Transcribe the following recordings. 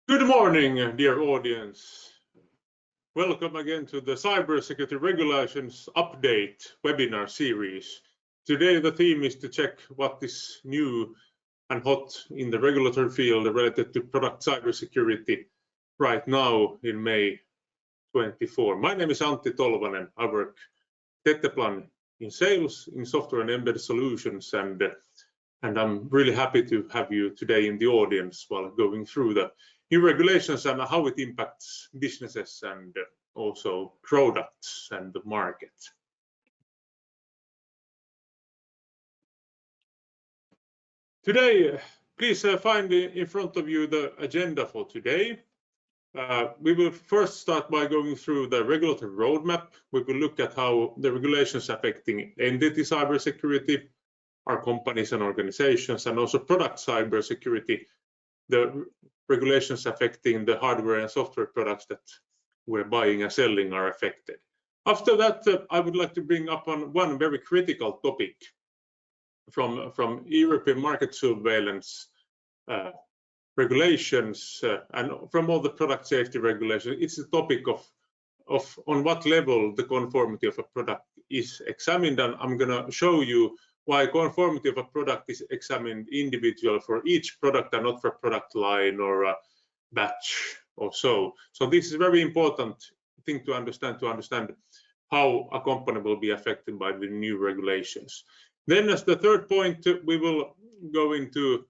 Good morning, dear audience. Welcome again to the Cybersecurity Regulations Update webinar series. Today the theme is to check what is new and hot in the regulatory field related to product cybersecurity right now in May 24. My name is Antti Tolvanen. I work Tetteplan in sales, in software and embedded solutions, and I'm really happy to have you today in the audience while going through the new regulations and how it impacts businesses and also products and the market. Today, please find in front of you the agenda for today. We will first start by going through the regulatory roadmap. We will look at how the regulations affecting entity cybersecurity, our companies and organizations, and also product cybersecurity, the regulations affecting the hardware and software products that we're buying and selling are affected. After that, I would like to bring up on one very critical topic from European market surveillance regulations and from all the product safety regulations. It's the topic of on what level the conformity of a product is examined, and I'm going to show you why conformity of a product is examined individual for each product and not for product line or a batch or so. So this is a very important thing to understand how a company will be affected by the new regulations. Then as the third point, we will go into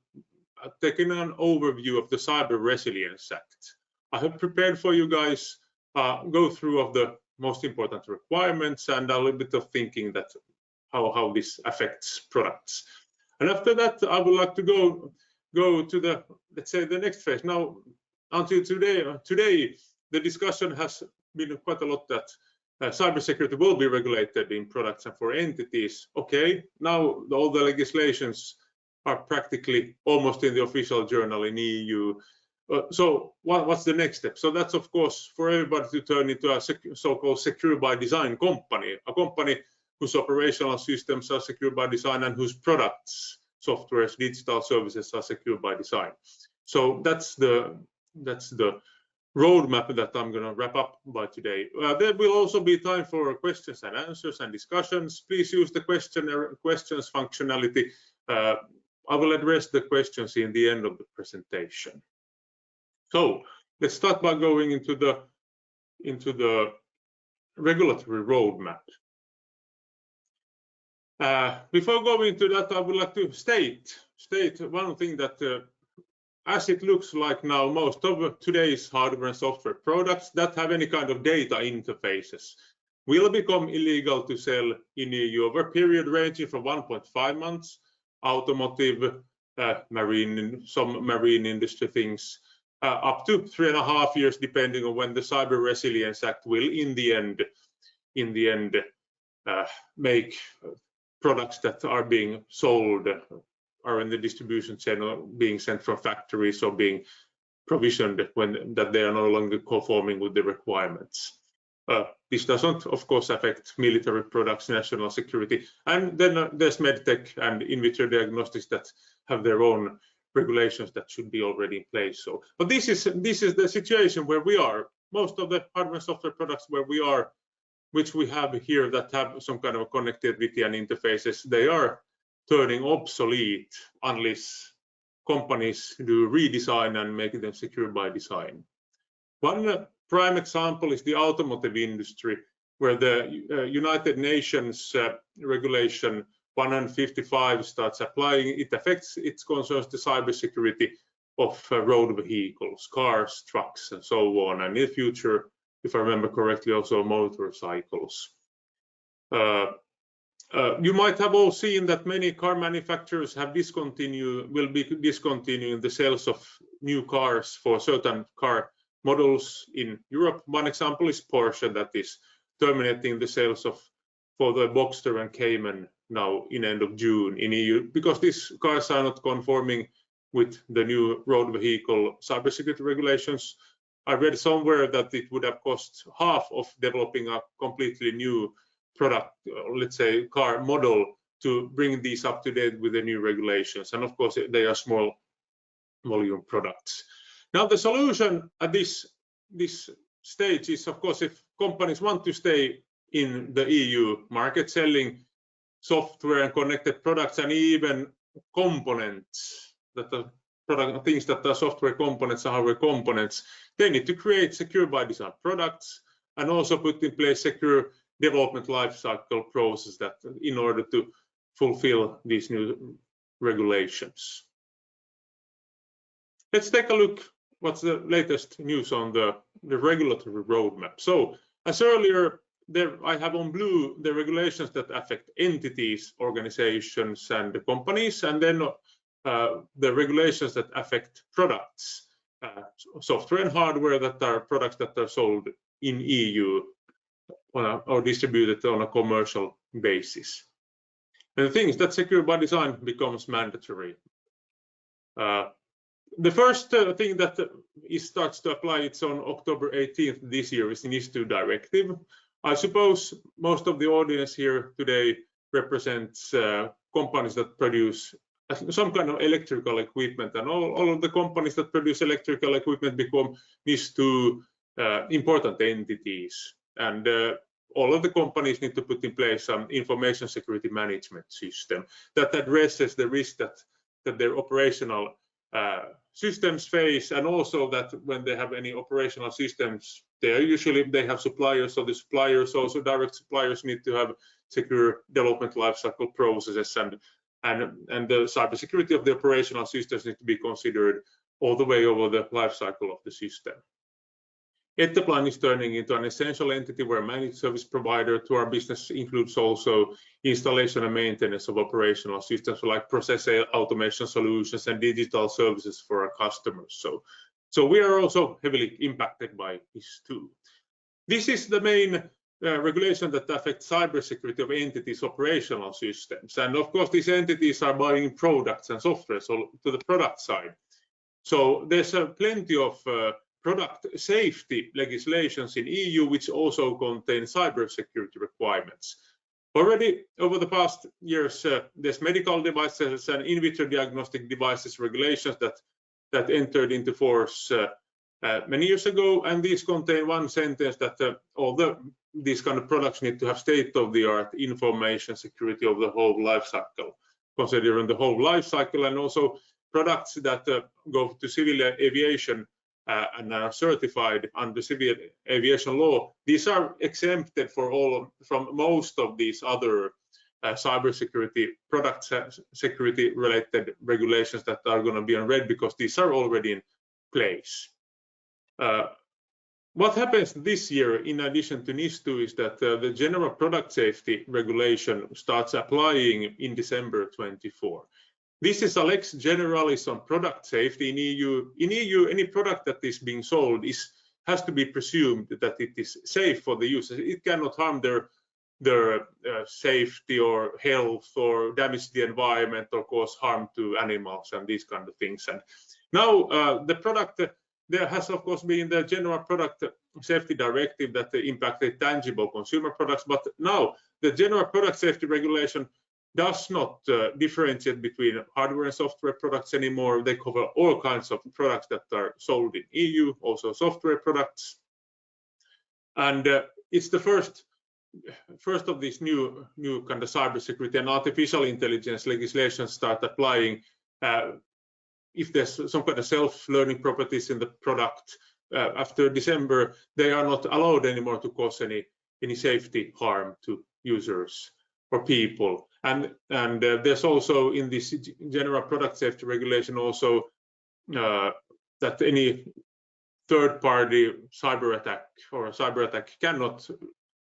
taking an overview of the Cyber Resilience Act. I have prepared for you guys go through of the most important requirements and a little bit of thinking that how this affects products. And after that, I would like to go to the, let's say, the next phase. Now, until today, the discussion has been quite a lot that cybersecurity will be regulated in products and for entities. Okay, now all the legislations are practically almost in the official journal in EU. So what's the next step? So that's, of course, for everybody to turn into a so-called secure by design company, a company whose operational systems are secure by design and whose products, softwares, digital services are secure by design. So that's the roadmap that I'm going to wrap up by today. There will also be time for questions and answers and discussions. Please use the questions functionality. I will address the questions in the end of the presentation. So let's start by going into the regulatory roadmap. Before going into that, I would like to state one thing that as it looks like now, most of today's hardware and software products that have any kind of data interfaces will become illegal to sell in EU over a period ranging from 1.5 months, automotive, some marine industry things, up to 3.5 years, depending on when the Cyber Resilience Act will in the end make products that are being sold are in the distribution channel being sent from factories or being provisioned that they are no longer conforming with the requirements. This doesn't, of course, affect military products, national security, and then there's medtech and in vitro diagnostics that have their own regulations that should be already in place. So, but this is the situation where we are. Most of the hardware and software products where we are, which we have here that have some kind of connectivity and interfaces, they are turning obsolete unless companies do redesign and make them secure by design. One prime example is the automotive industry, where the United Nations regulation 155 starts applying. It concerns the cybersecurity of road vehicles, cars, trucks, and so on, and in the future, if I remember correctly, also motorcycles. You might have all seen that many car manufacturers have will be discontinuing the sales of new cars for certain car models in Europe. One example is Porsche, that is terminating the sales for the Boxster and Cayman now in end of June in EU, because these cars are not conforming with the new road vehicle cybersecurity regulations. I read somewhere that it would have cost half of developing a completely new product, let's say car model, to bring these up to date with the new regulations. And of course, they are small volume products. Now the solution at this stage is, of course, if companies want to stay in the EU market selling software and connected products and even components that are things that are software components and hardware components, they need to create secure by design products and also put in place secure development lifecycle process that in order to fulfill these new regulations. Let's take a look what's the latest news on the regulatory roadmap. So as earlier, there I have on blue the regulations that affect entities, organizations, and the companies, and then the regulations that affect products, software and hardware that are products that are sold in EU or distributed on a commercial basis. And the thing is that secure by design becomes mandatory. The first thing that starts to apply, it's on October 18th this year, is the NIS2 directive. I suppose most of the audience here today represents companies that produce some kind of electrical equipment, and all of the companies that produce electrical equipment become NIS2 important entities. And all of the companies need to put in place some information security management system that addresses the risk that their operational systems face, and also that when they have any operational systems, they have suppliers, so the suppliers, also direct suppliers, need to have secure development lifecycle processes, and the cybersecurity of the operational systems need to be considered all the way over the lifecycle of the system. Etteplan is turning into an essential entity where managed service provider to our business includes also installation and maintenance of operational systems like process automation solutions and digital services for our customers. So we are also heavily impacted by this too. This is the main regulation that affects cybersecurity of entities' operational systems. And of course, these entities are buying products and software, so to the product side. So there's plenty of product safety legislations in EU, which also contain cybersecurity requirements. Already over the past years, there's medical devices and in vitro diagnostic devices regulations that entered into force many years ago, and these contain one sentence that these kind of products need to have state-of-the-art information security of the whole life cycle, considering the whole life cycle, and also products that go to civil aviation and are certified under civil aviation law. These are exempted from most of these other cybersecurity product security related regulations that are going to be on red, because these are already in place. What happens this year, in addition to NIS2, is that the General Product Safety Regulation starts applying in December 24. This is a lex generalis on product safety in EU. In EU, any product that is being sold has to be presumed that it is safe for the users. It cannot harm their safety or health or damage the environment or cause harm to animals and these kind of things. And now the product, there has of course been the General Product Safety Directive that impacted tangible consumer products, but now the General Product Safety Regulation does not differentiate between hardware and software products anymore. They cover all kinds of products that are sold in EU, also software products. And it's the first of these new kind of cybersecurity and artificial intelligence legislation start applying. If there's some kind of self-learning properties in the product, after December, they are not allowed anymore to cause any safety harm to users or people. And there's also in this General Product Safety Regulation also that any third-party cyber attack cannot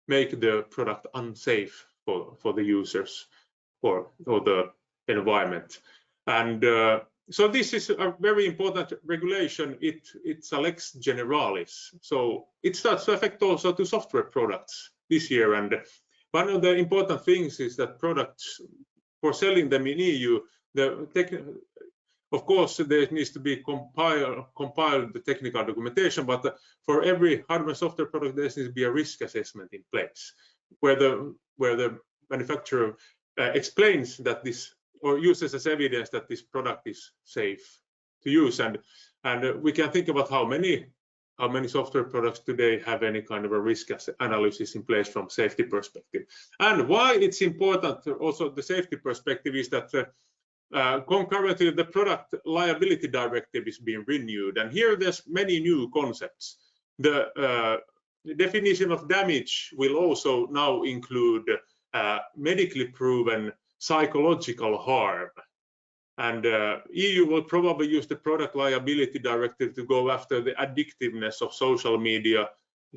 make the product unsafe for the users or the environment. And so this is a very important regulation. It's a lex generalis, so it starts to affect also to software products this year. And one of the important things is that products, for selling them in EU, of course there needs to be compiled the technical documentation, but for every hardware software product there needs to be a risk assessment in place, where the manufacturer explains that this, or uses as evidence that this product is safe to use. And And we can think about how many software products today have any kind of a risk analysis in place from safety perspective. And why it's important, also the safety perspective, is that concurrently the product liability directive is being renewed, and here there's many new concepts. The definition of damage will also now include medically proven psychological harm. And EU will probably use the product liability directive to go after the addictiveness of social media,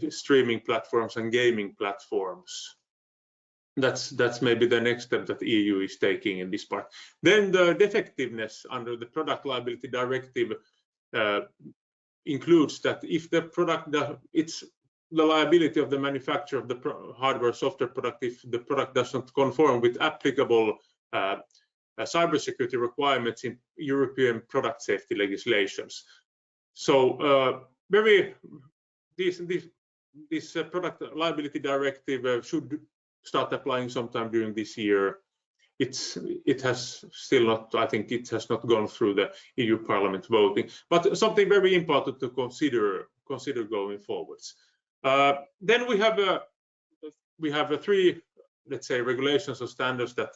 streaming platforms and gaming platforms. That's maybe the next step that EU is taking in this part. Then the defectiveness under the product liability directive includes that if the product, it's the liability of the manufacturer of the hardware software product if the product does not conform with applicable cybersecurity requirements in European product safety legislations. So this product liability directive should start applying sometime during this year. It has still not, I think it has not gone through the EU Parliament voting, but something very important to consider going forwards. Then we have three, let's say, regulations or standards that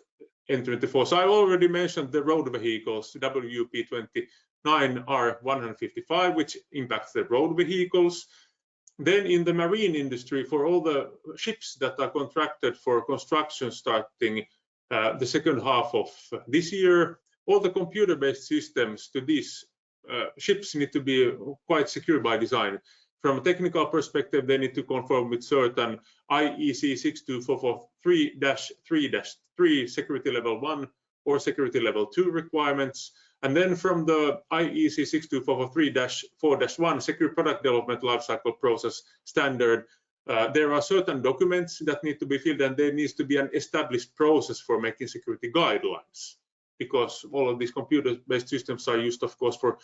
enter into force. I already mentioned the road vehicles, WP29R155, which impacts the road vehicles. Then in the marine industry, for all the ships that are contracted for construction starting the second half of this year, all the computer-based systems to these ships need to be quite secure by design. From a technical perspective, they need to conform with certain IEC 62443-3-3 security level 1 or security level 2 requirements. And then from the IEC 62443-4-1 secure product development lifecycle process standard, there are certain documents that need to be filled, and there needs to be an established process for making security guidelines, because all of these computer-based systems are used, of course, for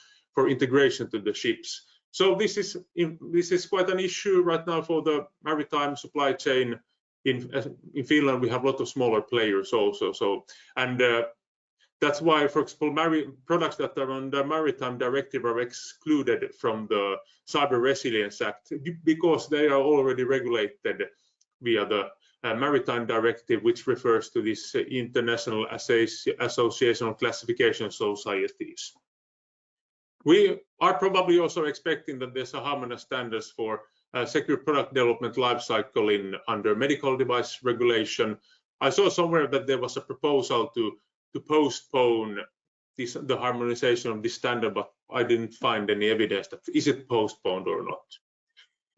integration to the ships. So this is quite an issue right now for the maritime supply chain. In Finland, we have a lot of smaller players also. So that's why, for example, products that are under Maritime Directive are excluded from the Cyber Resilience Act because they are already regulated via the Maritime Directive, which refers to this International Association of Classification Societies. We are probably also expecting that there's a harmonized standards for secure product development lifecycle under medical device regulation. I saw somewhere that there was a proposal to postpone the harmonization of this standard, but I didn't find any evidence that is it postponed or not.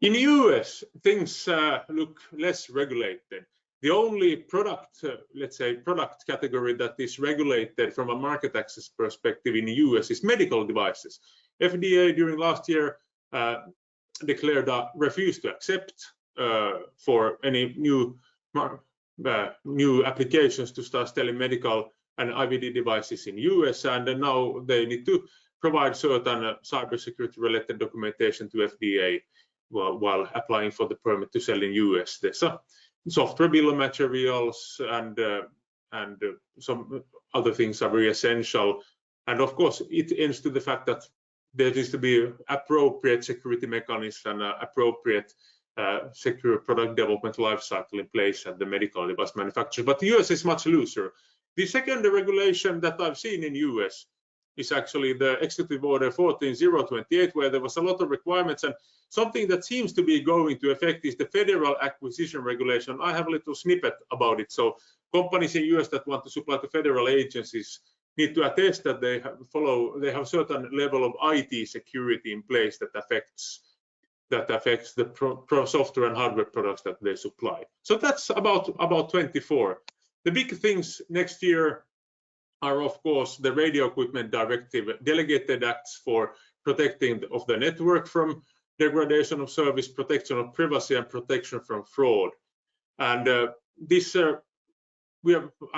In the US, things look less regulated. The only product, let's say, product category that is regulated from a market access perspective in the US is medical devices. FDA during last year declared a refuse to accept for any new applications to start selling medical and IVD devices in US, and now they need to provide certain cybersecurity related documentation to FDA while applying for the permit to sell in US. There's a software bill of materials and some other things are very essential. And of course, it ends to the fact that there needs to be appropriate security mechanism and appropriate secure product development lifecycle in place at the medical device manufacturers. But the US is much looser. The second regulation that I've seen in US is actually the Executive Order 14028, where there was a lot of requirements, and something that seems to be going to affect is the Federal Acquisition Regulation. I have a little snippet about it. So companies in US that want to supply to federal agencies need to attest that they have certain level of IT security in place that affects the software and hardware products that they supply. So that's about 24. The big things next year are, of course, the Radio Equipment Directive, delegated acts for protecting of the network from degradation of service, protection of privacy, and protection from fraud. And I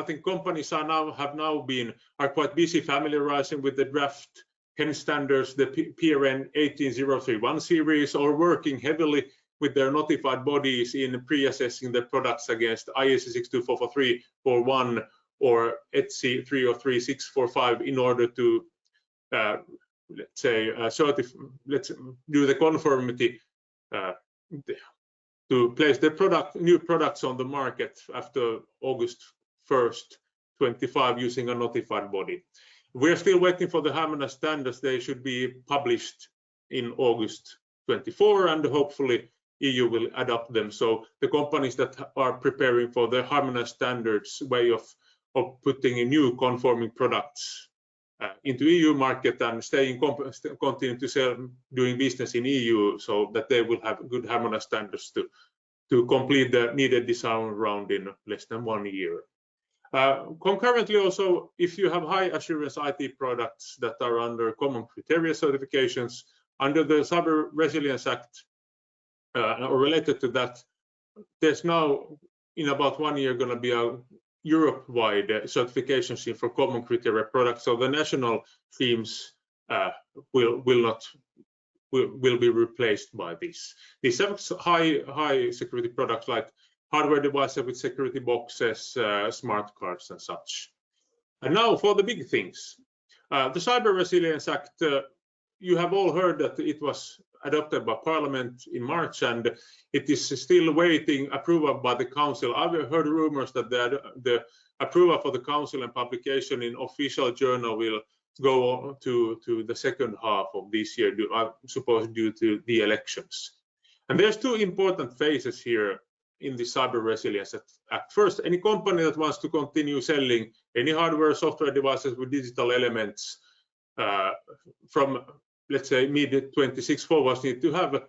think companies are quite busy familiarizing with the draft 10 standards, the PRN 18031 series, or working heavily with their notified bodies in pre-assessing their products against IEC 6244341 or ETSI 303645 in order to let's say, let's do the conformity to place the new products on the market after August 1st, 25 using a notified body. We're still waiting for the harmonized standards. They should be published in August 24, and hopefully EU will adopt them. So the companies that are preparing for the harmonized standards way of putting in new conforming products into EU market and continue to sell, doing business in EU, so that they will have good harmonized standards to complete the needed design round in less than 1 year. Concurrently, also, if you have high assurance IT products that are under common criteria certifications under the Cyber Resilience Act or related to that, there's now in about 1 year going to be a Europe-wide certification scheme for common criteria products. So the national themes will be replaced by this. These are high security products like hardware devices with security boxes, smart cards, and such. And now for the big things. The Cyber Resilience Act, you have all heard that it was adopted by Parliament in March, and it is still waiting approval by the Council. I've heard rumors that the approval for the Council and publication in official journal will go to the second half of this year, I suppose due to the elections. And there's two important phases here in the Cyber Resilience Act. First, any company that wants to continue selling any hardware, software devices with digital elements from, let's say, mid-26 forwards need to have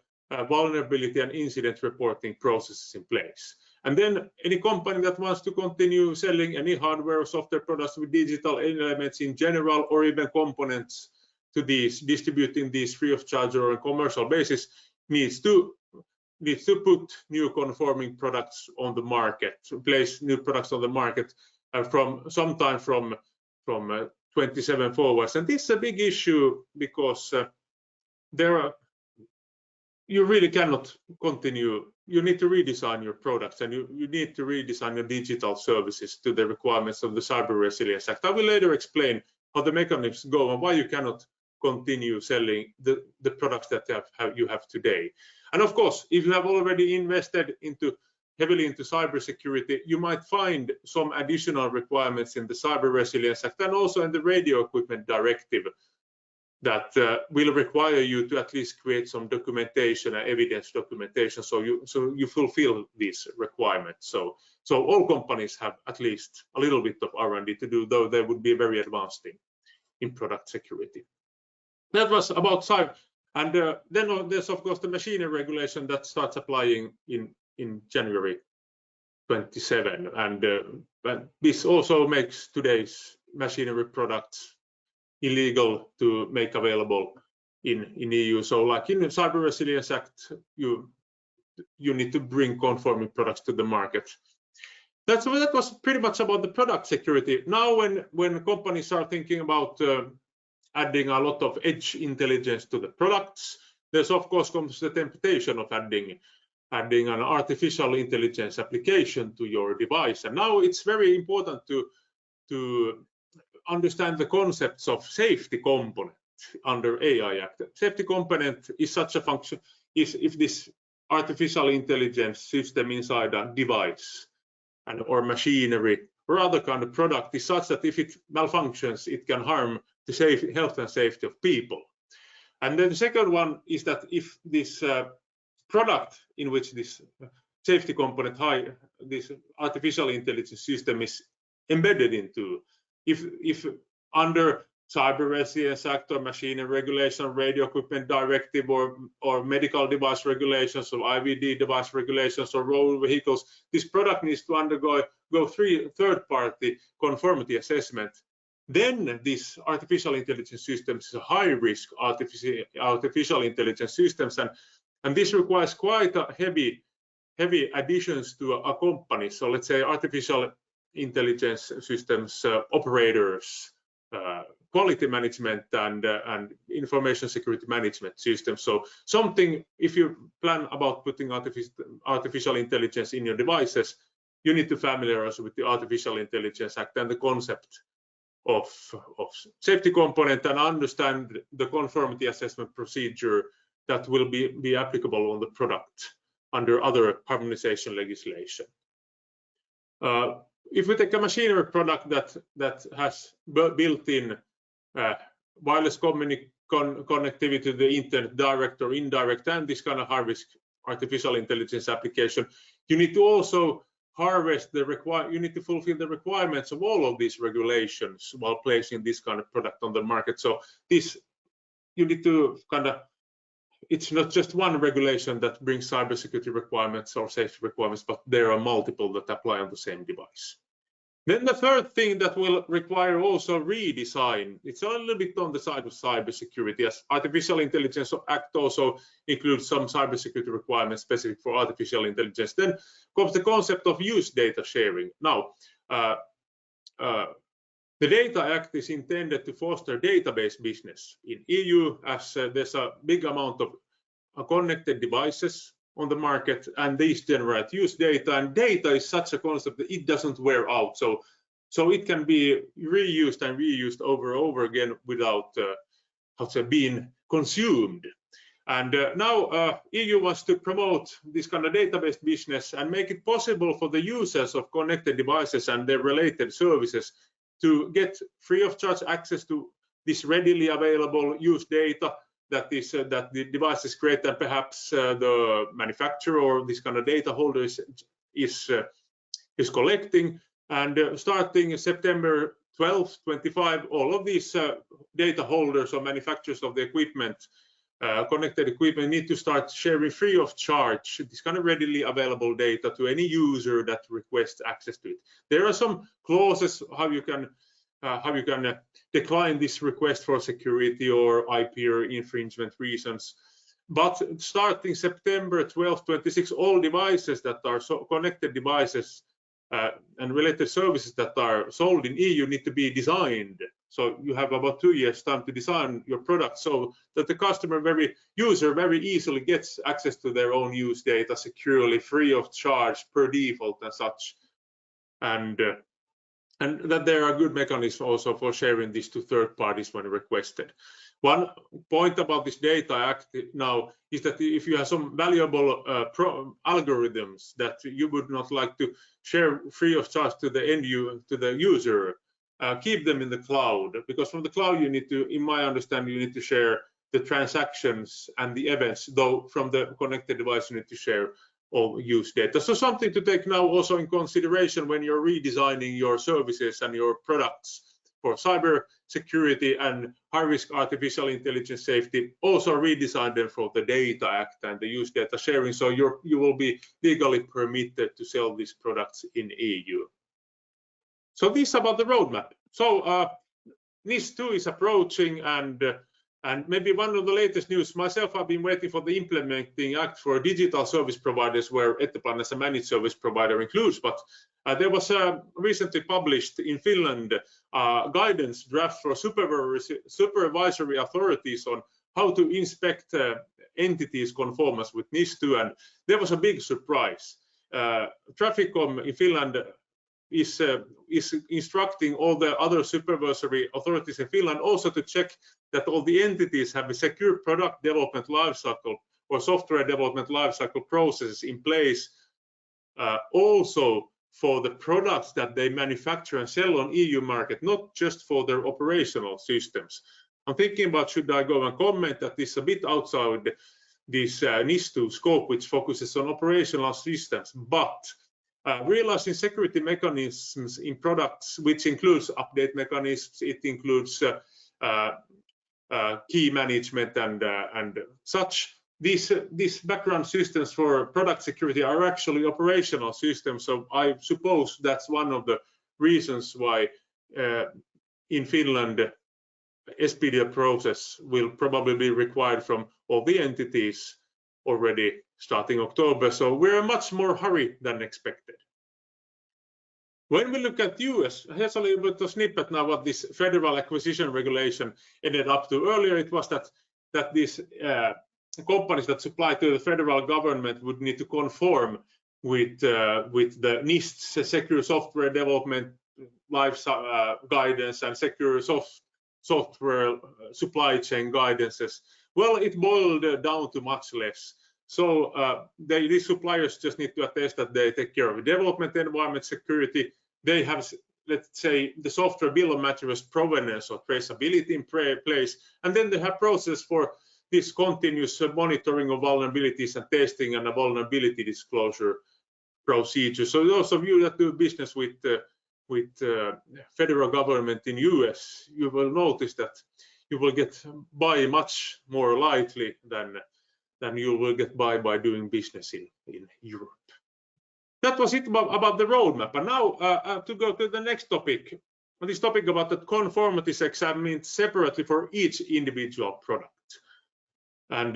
vulnerability and incident reporting processes in place. And then any company that wants to continue selling any hardware or software products with digital elements in general, or even components to these, distributing these free of charge or on a commercial basis, needs to put new conforming products on the market, place new products on the market from sometime from 27 forwards. And this is a big issue because you really cannot continue. You need to redesign your products, and you need to redesign your digital services to the requirements of the Cyber Resilience Act. I will later explain how the mechanisms go and why you cannot continue selling the products that you have today. And of course, if you have already invested heavily into cybersecurity, you might find some additional requirements in the Cyber Resilience Act and also in the Radio Equipment Directive that will require you to at least create some documentation and evidence documentation, so you fulfill these requirements. So all companies have at least a little bit of R&D to do, though they would be very advanced in product security. That was about cyber. And then there's of course the machinery regulation that starts applying in January 27, and this also makes today's machinery products illegal to make available in EU. So like in the Cyber Resilience Act, you need to bring conforming products to the market. That was pretty much about the product security. Now when companies are thinking about adding a lot of edge intelligence to the products, there's of course comes the temptation of adding an artificial intelligence application to your device. And now it's very important to understand the concepts of safety component under AI Act. Safety component is such a function if this artificial intelligence system inside a device or machinery or other kind of product is such that if it malfunctions, it can harm the health and safety of people. And then the second one is that if this product in which this safety component, this artificial intelligence system is embedded into, if under Cyber Resilience Act or Machinery Regulation, Radio Equipment Directive, or Medical Device Regulations, or IVD Device Regulations, or road vehicles, this product needs to undergo third-party conformity assessment. Then this artificial intelligence system is a high-risk artificial intelligence systems, and this requires quite a heavy additions to a company. So let's say artificial intelligence systems operators, quality management, and information security management systems. So something, if you plan about putting artificial intelligence in your devices, you need to familiarize with the Artificial Intelligence Act and the concept of safety component and understand the conformity assessment procedure that will be applicable on the product under other harmonization legislation. If we take a machinery product that has built-in wireless connectivity to the internet, direct or indirect, and this kind of high-risk artificial intelligence application, you need to also harvest you need to fulfill the requirements of all of these regulations while placing this kind of product on the market. So this, you need to it's not just one regulation that brings cybersecurity requirements or safety requirements, but there are multiple that apply on the same device. Then the third thing that will require also redesign, it's a little bit on the side of cybersecurity, as Artificial Intelligence Act also includes some cybersecurity requirements specific for artificial intelligence. Then comes the concept of use data sharing. Now, the Data Act is intended to foster database business in EU, as there's a big amount of connected devices on the market, and these generate use data, and data is such a concept that it doesn't wear out, so it can be reused and reused over and over again without being consumed. And now EU wants to promote this kind of database business and make it possible for the users of connected devices and their related services to get free of charge access to this readily available use data that the device is created, and perhaps the manufacturer or this kind of data holder is collecting. And starting September 12th, 25, all of these data holders or manufacturers of the equipment, connected equipment, need to start sharing free of charge this kind of readily available data to any user that requests access to it. There are some clauses how you can decline this request for security or IP or infringement reasons. But starting September 12, 26, all devices that are connected devices and related services that are sold in EU need to be designed. So you have about 2 years time to design your product so that the user very easily gets access to their own use data securely, free of charge, per default and such. And that there are good mechanisms also for sharing this to third parties when requested. One point about this Data Act now is that if you have some valuable algorithms that you would not like to share free of charge to the user, keep them in the cloud, because from the cloud you need to, in my understanding, you need to share the transactions and the events, though from the connected device you need to share all use data. So something to take now also in consideration when you're redesigning your services and your products for cyber security and high-risk artificial intelligence safety. Also redesign them for the Data Act and the use data sharing, so you will be legally permitted to sell these products in EU. So this about the roadmap. So NIS2 is approaching, and maybe one of the latest news, myself, I've been waiting for the implementing act for digital service providers, where Etteplan as a managed service provider includes, but there was recently published in Finland guidance draft for supervisory authorities on how to inspect entities conformance with NIS2, and there was a big surprise. Traficom in Finland is instructing all the other supervisory authorities in Finland also to check that all the entities have a secure product development lifecycle or software development lifecycle processes in place, also for the products that they manufacture and sell on EU market, not just for their operational systems. I'm thinking about, should I go and comment that this is a bit outside this NIS2 scope, which focuses on operational systems, but realizing security mechanisms in products, which includes update mechanisms, it includes key management and such. These background systems for product security are actually operational systems, so I suppose that's one of the reasons why in Finland SPD process will probably be required from all the entities already starting October, so we're in much more hurry than expected. When we look at US, here's a little bit of snippet now what this federal acquisition regulation ended up to. Earlier it was that these companies that supply to the federal government would need to conform with the NIST secure software development life guidance and secure software supply chain guidances. Well, it boiled down to much less. So these suppliers just need to attest that they take care of development environment security. They have, let's say, the software bill of materials provenance or traceability in place, and then they have process for this continuous monitoring of vulnerabilities and testing and a vulnerability disclosure procedure. So those of you that do business with federal government in US, you will notice that you will get by much more lightly than you will get by doing business in Europe. That was it about the roadmap. And now to go to the next topic, this topic about that conformity is examined separately for each individual product. And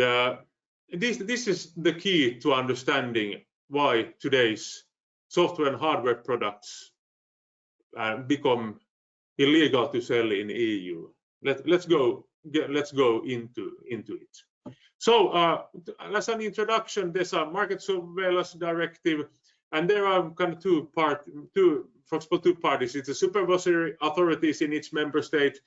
this is the key to understanding why today's software and hardware products become illegal to sell in EU. Let's go into it. So as an introduction, there's a market surveillance directive, and there are kind of two parties. It's the supervisory authorities in each member state.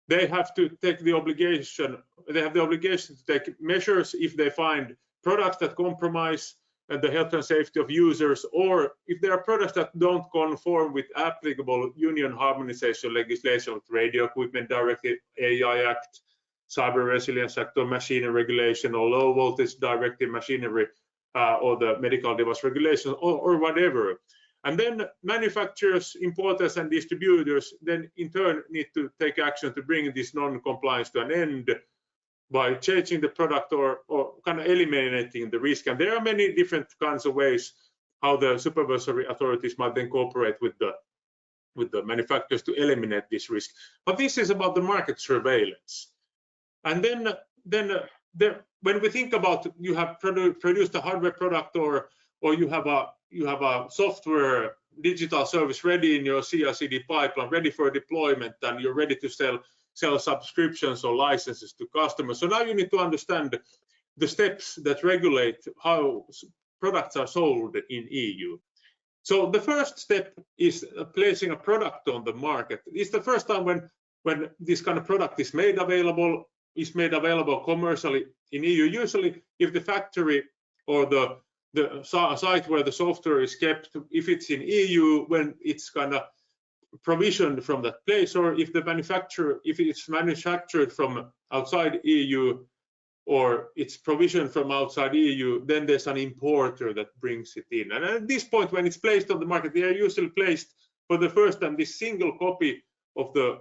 They have to take the obligation. They have the obligation to take measures if they find products that compromise the health and safety of users, or if there are products that don't conform with applicable union harmonization legislation, with Radio Equipment Directive, AI Act, Cyber Resilience Act, or Machinery Regulation, or Low Voltage Directive Machinery, or the Medical Device Regulation, or whatever. And then manufacturers, importers, and distributors then in turn need to take action to bring this non-compliance to an end by changing the product or kind of eliminating the risk. And there are many different kinds of ways how the supervisory authorities might then cooperate with the manufacturers to eliminate this risk. But this is about the market surveillance. And then when we think about you have produced a hardware product or you have a software digital service ready in your CI/CD pipeline, ready for deployment, and you're ready to sell subscriptions or licenses to customers. So now you need to understand the steps that regulate how products are sold in EU. So the first step is placing a product on the market. It's the first time when this kind of product is made available commercially in EU. Usually, if the factory or the site where the software is kept, if it's in EU, when it's kind of provisioned from that place, or if it's manufactured from outside EU, or it's provisioned from outside EU, then there's an importer that brings it in. And at this point, when it's placed on the market, they are usually placed for the first time. This single copy of the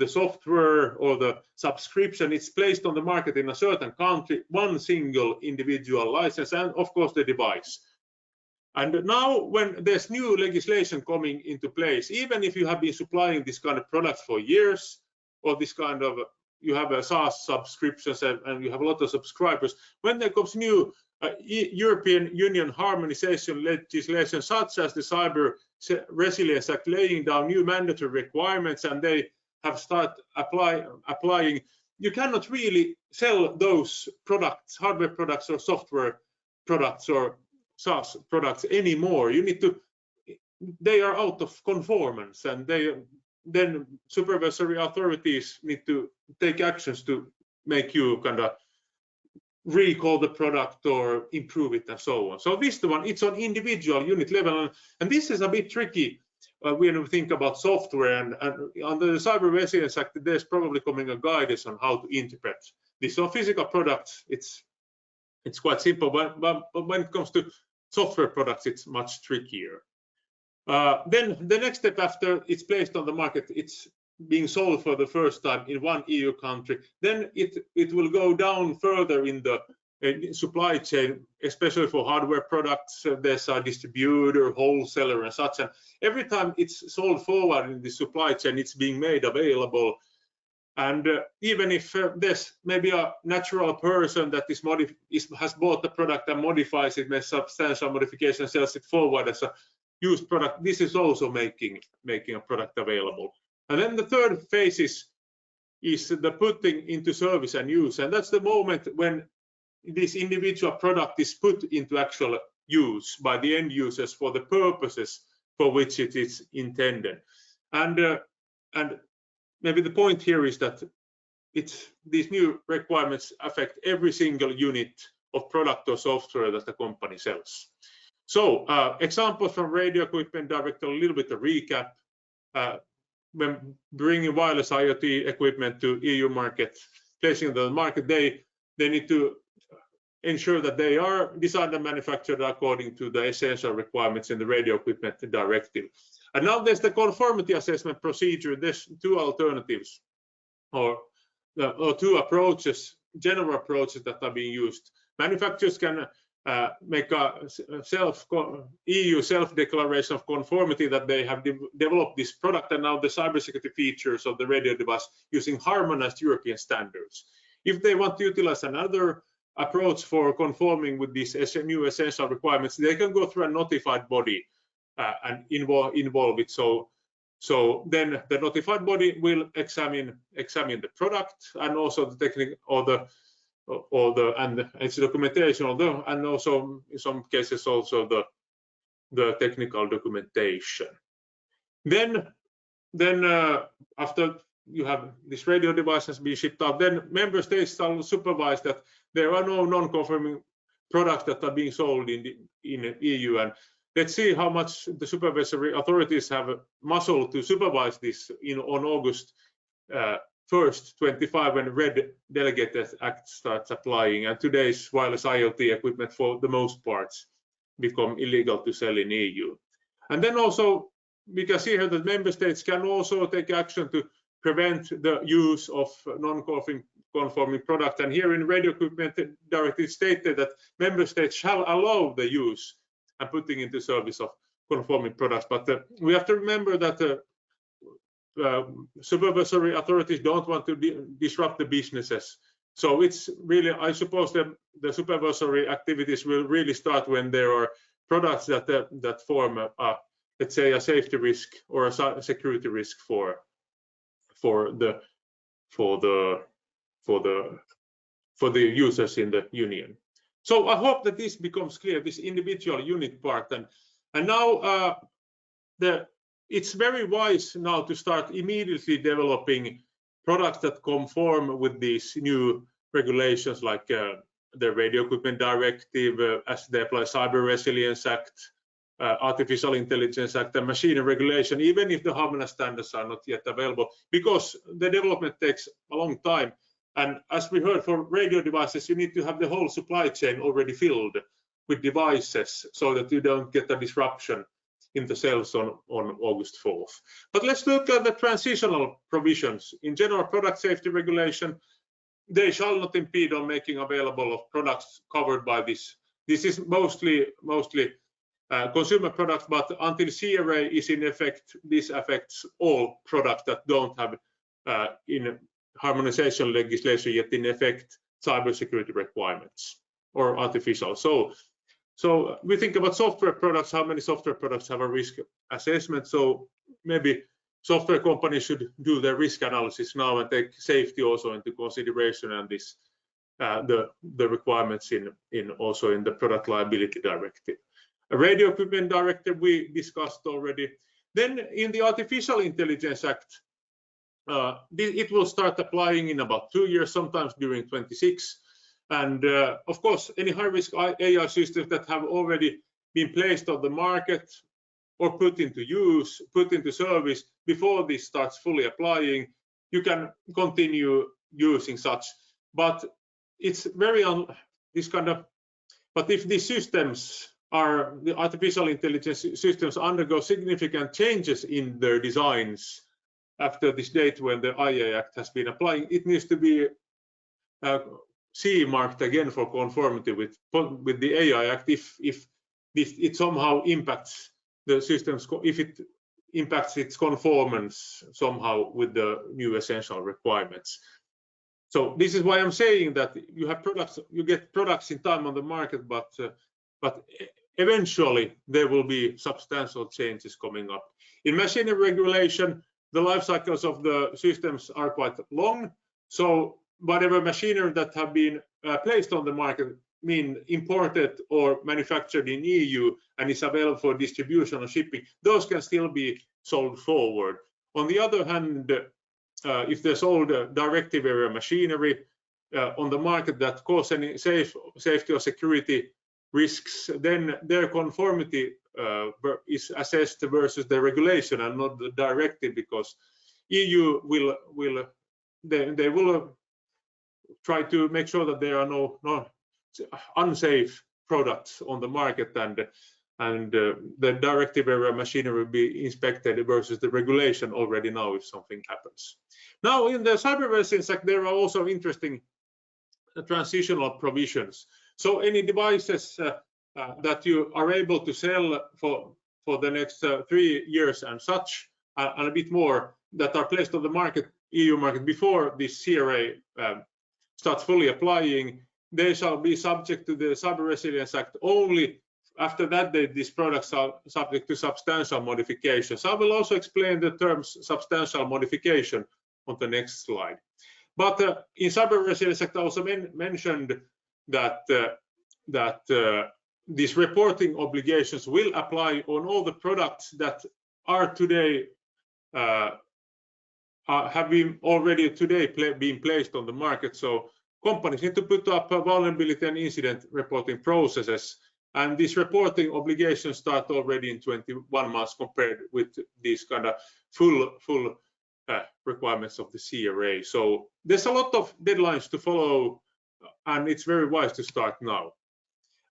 software or the subscription, it's placed on the market in a certain country, one single individual license, and of course the device. And now when there's new legislation coming into place, even if you have been supplying this kind of products for years, or this kind of, you have a SaaS subscriptions and you have a lot of subscribers, when there comes new European Union harmonization legislation, such as the Cyber Resilience Act, laying down new mandatory requirements, and they have started applying, you cannot really sell those products, hardware products or software products or SaaS products anymore. You need to, they are out of conformance, and then supervisory authorities need to take actions to make you kind of recall the product or improve it and so on. So this one, it's on individual unit level, and this is a bit tricky when we think about software, and under the Cyber Resilience Act, there's probably coming a guidance on how to interpret this. So physical products, it's quite simple, but when it comes to software products, it's much trickier. Then the next step after it's placed on the market, it's being sold for the first time in one EU country, then it will go down further in the supply chain, especially for hardware products. There's a distributor, wholesaler, and such. And every time it's sold forward in the supply chain, it's being made available. And even if there's maybe a natural person that has bought the product and modifies it, makes substantial modification, sells it forward as a used product, this is also making a product available. And then the third phase is the putting into service and use, and that's the moment when this individual product is put into actual use by the end users for the purposes for which it is intended. And maybe the point here is that these new requirements affect every single unit of product or software that the company sells. So examples from Radio Equipment Director, a little bit of recap. When bringing wireless IoT equipment to EU market, placing the market, they need to ensure that they are designed and manufactured according to the essential requirements in the Radio Equipment Directive. And now there's the conformity assessment procedure. There's two alternatives or two approaches, general approaches that are being used. Manufacturers can make a EU self-declaration of conformity that they have developed this product and now the cybersecurity features of the radio device using harmonized European standards. If they want to utilize another approach for conforming with these new essential requirements, they can go through a notified body and involve it. So then the notified body will examine the product and also the technical and its documentation, and also in some cases also the technical documentation. Then after you have this radio device has been shipped out, then member states shall supervise that there are no non-conforming products that are being sold in EU. And let's see how much the supervisory authorities have muscle to supervise this on August 1st, 25, when Red Delegated Act starts applying, and today's wireless IoT equipment for the most parts become illegal to sell in EU. And then also we can see here that member states can also take action to prevent the use of non-conforming product. And here in Radio Equipment Directive stated that member states shall allow the use and putting into service of conforming products. But we have to remember that supervisory authorities don't want to disrupt the businesses. So it's really, I suppose that the supervisory activities will really start when there are products that form let's say a safety risk or a security risk for the users in the union. So I hope that this becomes clear, this individual unit part, and now it's very wise now to start immediately developing products that conform with these new regulations, like the Radio Equipment Directive, as they apply Cyber Resilience Act, Artificial Intelligence Act, and Machinery Regulation, even if the harmonized standards are not yet available, because the development takes a long time. And as we heard, for radio devices, you need to have the whole supply chain already filled with devices so that you don't get a disruption in the sales on August 4th. But let's look at the transitional provisions. In General Product Safety Regulation, they shall not impede on making available of products covered by this. This is mostly consumer products, but until CRA is in effect, this affects all products that don't have in harmonization legislation yet in effect cybersecurity requirements or artificial. So we think about software products, how many software products have a risk assessment. So maybe software companies should do their risk analysis now and take safety also into consideration, and this the requirements also in the Product Liability Directive. A Radio Equipment Directive we discussed already. Then in the Artificial Intelligence Act, it will start applying in about 2 years, sometimes during 26. And of course, any high-risk AI systems that have already been placed on the market or put into use, put into service before this starts fully applying, you can continue using such. But it's very but if these systems the artificial intelligence systems undergo significant changes in their designs after this date when the IA Act has been applying, it needs to be CE marked again for conformity with the AI Act if it somehow impacts the systems, if it impacts its conformance somehow with the new essential requirements. So this is why I'm saying that you have products, you get products in time on the market, but eventually there will be substantial changes coming up. In machinery regulation, the life cycles of the systems are quite long. So whatever machinery that have been placed on the market, imported or manufactured in EU and is available for distribution or shipping, those can still be sold forward. On the other hand, if there's old directive area machinery on the market that cause any safety or security risks, then their conformity is assessed versus the regulation and not the directive, because EU will try to make sure that there are no unsafe products on the market, and the directive area machinery will be inspected versus the regulation already now if something happens. Now in the Cyber Resilience Act there are also interesting transitional provisions. So any devices that you are able to sell for the next 3 years and such, and a bit more, that are placed on the market, EU market, before this CRA starts fully applying, they shall be subject to the Cyber Resilience Act only. After that, these products are subject to substantial modifications. I will also explain the terms substantial modification on the next slide. But in Cyber Resilience Act, I also mentioned that these reporting obligations will apply on all the products that are today have been already being placed on the market. So companies need to put up vulnerability and incident reporting processes, and these reporting obligations start already in 21 months compared with these kind of full requirements of the CRA. So there's a lot of deadlines to follow, and it's very wise to start now.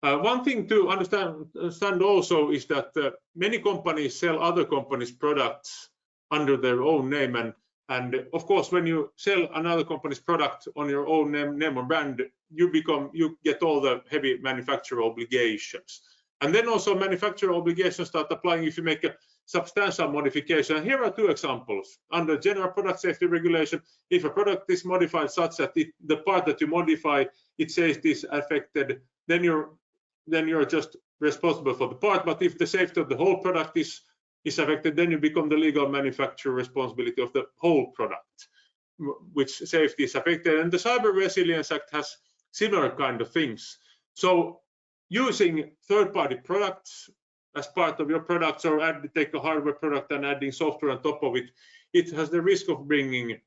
One thing to understand also is that many companies sell other companies' products under their own name, and of course when you sell another company's product on your own name or brand, you get all the heavy manufacturer obligations. And then also manufacturer obligations start applying if you make a substantial modification. And here are 2 examples. Under General Product Safety Regulation, if a product is modified such that the part that you modify, it says this affected, then you're just responsible for the part. But if the safety of the whole product is affected, then you become the legal manufacturer responsibility of the whole product, which safety is affected. And the Cyber Resilience Act has similar kind of things. So using third-party products as part of your products, or take a hardware product and adding software on top of it, it has the risk of bringing,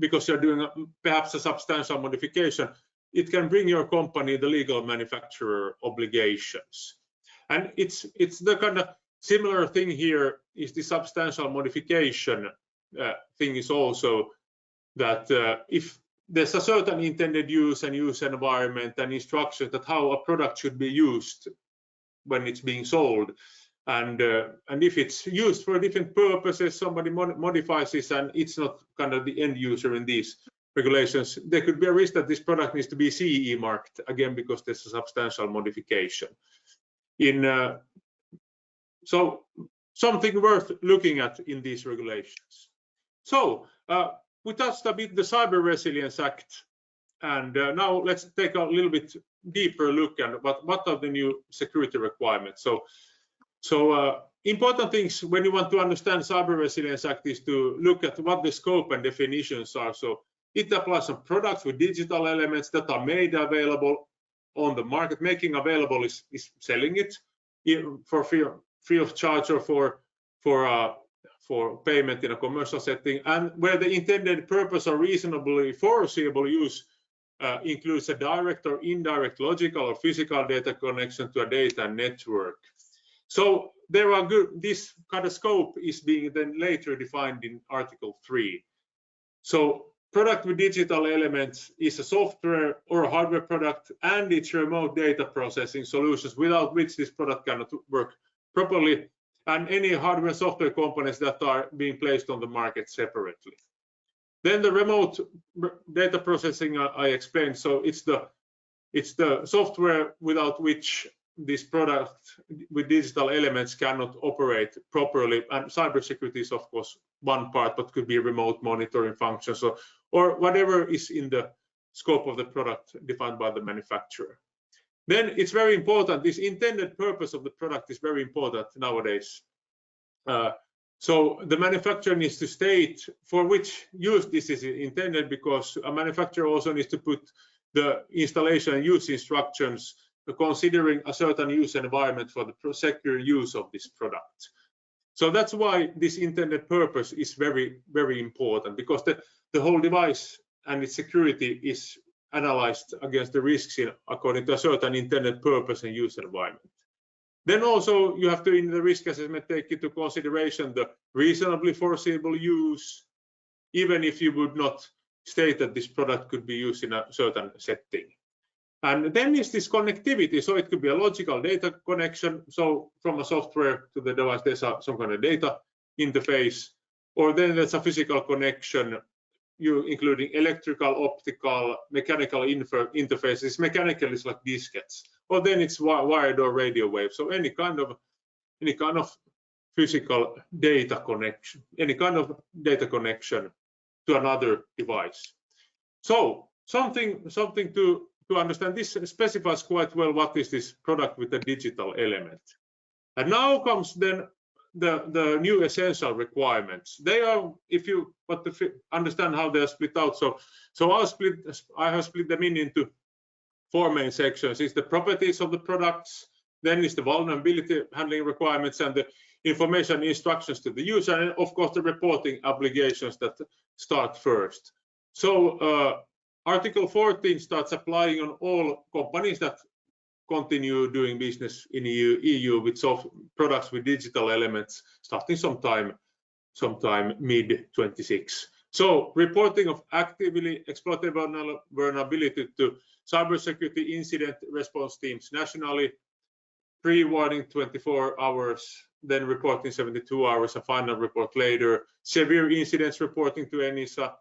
because you're doing perhaps a substantial modification, it can bring your company the legal manufacturer obligations. And it's the kind of similar thing here is the substantial modification thing is also that if there's a certain intended use and use environment and instructions that how a product should be used when it's being sold, and if it's used for different purposes, somebody modifies this and it's not kind of the end user in these regulations, there could be a risk that this product needs to be CE marked again because there's a substantial modification. So something worth looking at in these regulations. So we touched a bit the Cyber Resilience Act, and now let's take a little bit deeper look at what are the new security requirements. So important things when you want to understand Cyber Resilience Act is to look at what the scope and definitions are. So it applies on products with digital elements that are made available on the market. Making available is selling it for free of charge or for payment in a commercial setting, and where the intended purpose or reasonably foreseeable use includes a direct or indirect logical or physical data connection to a data network. So there are this kind of scope is being then later defined in Article 3. So product with digital elements is a software or a hardware product and its remote data processing solutions without which this product cannot work properly, and any hardware and software components that are being placed on the market separately. Then the remote data processing I explained. So it's the software without which this product with digital elements cannot operate properly, and cybersecurity is of course one part, but could be remote monitoring functions or whatever is in the scope of the product defined by the manufacturer. Then it's very important, this intended purpose of the product is very important nowadays. So the manufacturer needs to state for which use this is intended, because a manufacturer also needs to put the installation and use instructions considering a certain use environment for the secure use of this product. So that's why this intended purpose is very, very important, because the whole device and its security is analyzed against the risks according to a certain intended purpose and use environment. Then also you have to, in the risk assessment, take into consideration the reasonably foreseeable use, even if you would not state that this product could be used in a certain setting. And then is this connectivity. So it could be a logical data connection. So from a software to the device, there's some kind of data interface, or then there's a physical connection, including electrical, optical, mechanical interfaces. Mechanical is like diskettes, or then it's wired or radio wave. So any kind of physical data connection, any kind of data connection to another device. So something to understand. This specifies quite well what is this product with a digital element. And now comes then the new essential requirements. They are, if you want to understand how they are split out. So I have split them into 4 main sections. It's the properties of the products, then is the vulnerability handling requirements, and the information instructions to the user, and of course the reporting obligations that start first. So Article 14 starts applying on all companies that continue doing business in EU with products with digital elements, starting sometime mid-26. So reporting of actively exploited vulnerability to cybersecurity incident response teams nationally, pre-warning 24 hours, then reporting 72 hours, a final report later, severe incidents reporting to ENISA,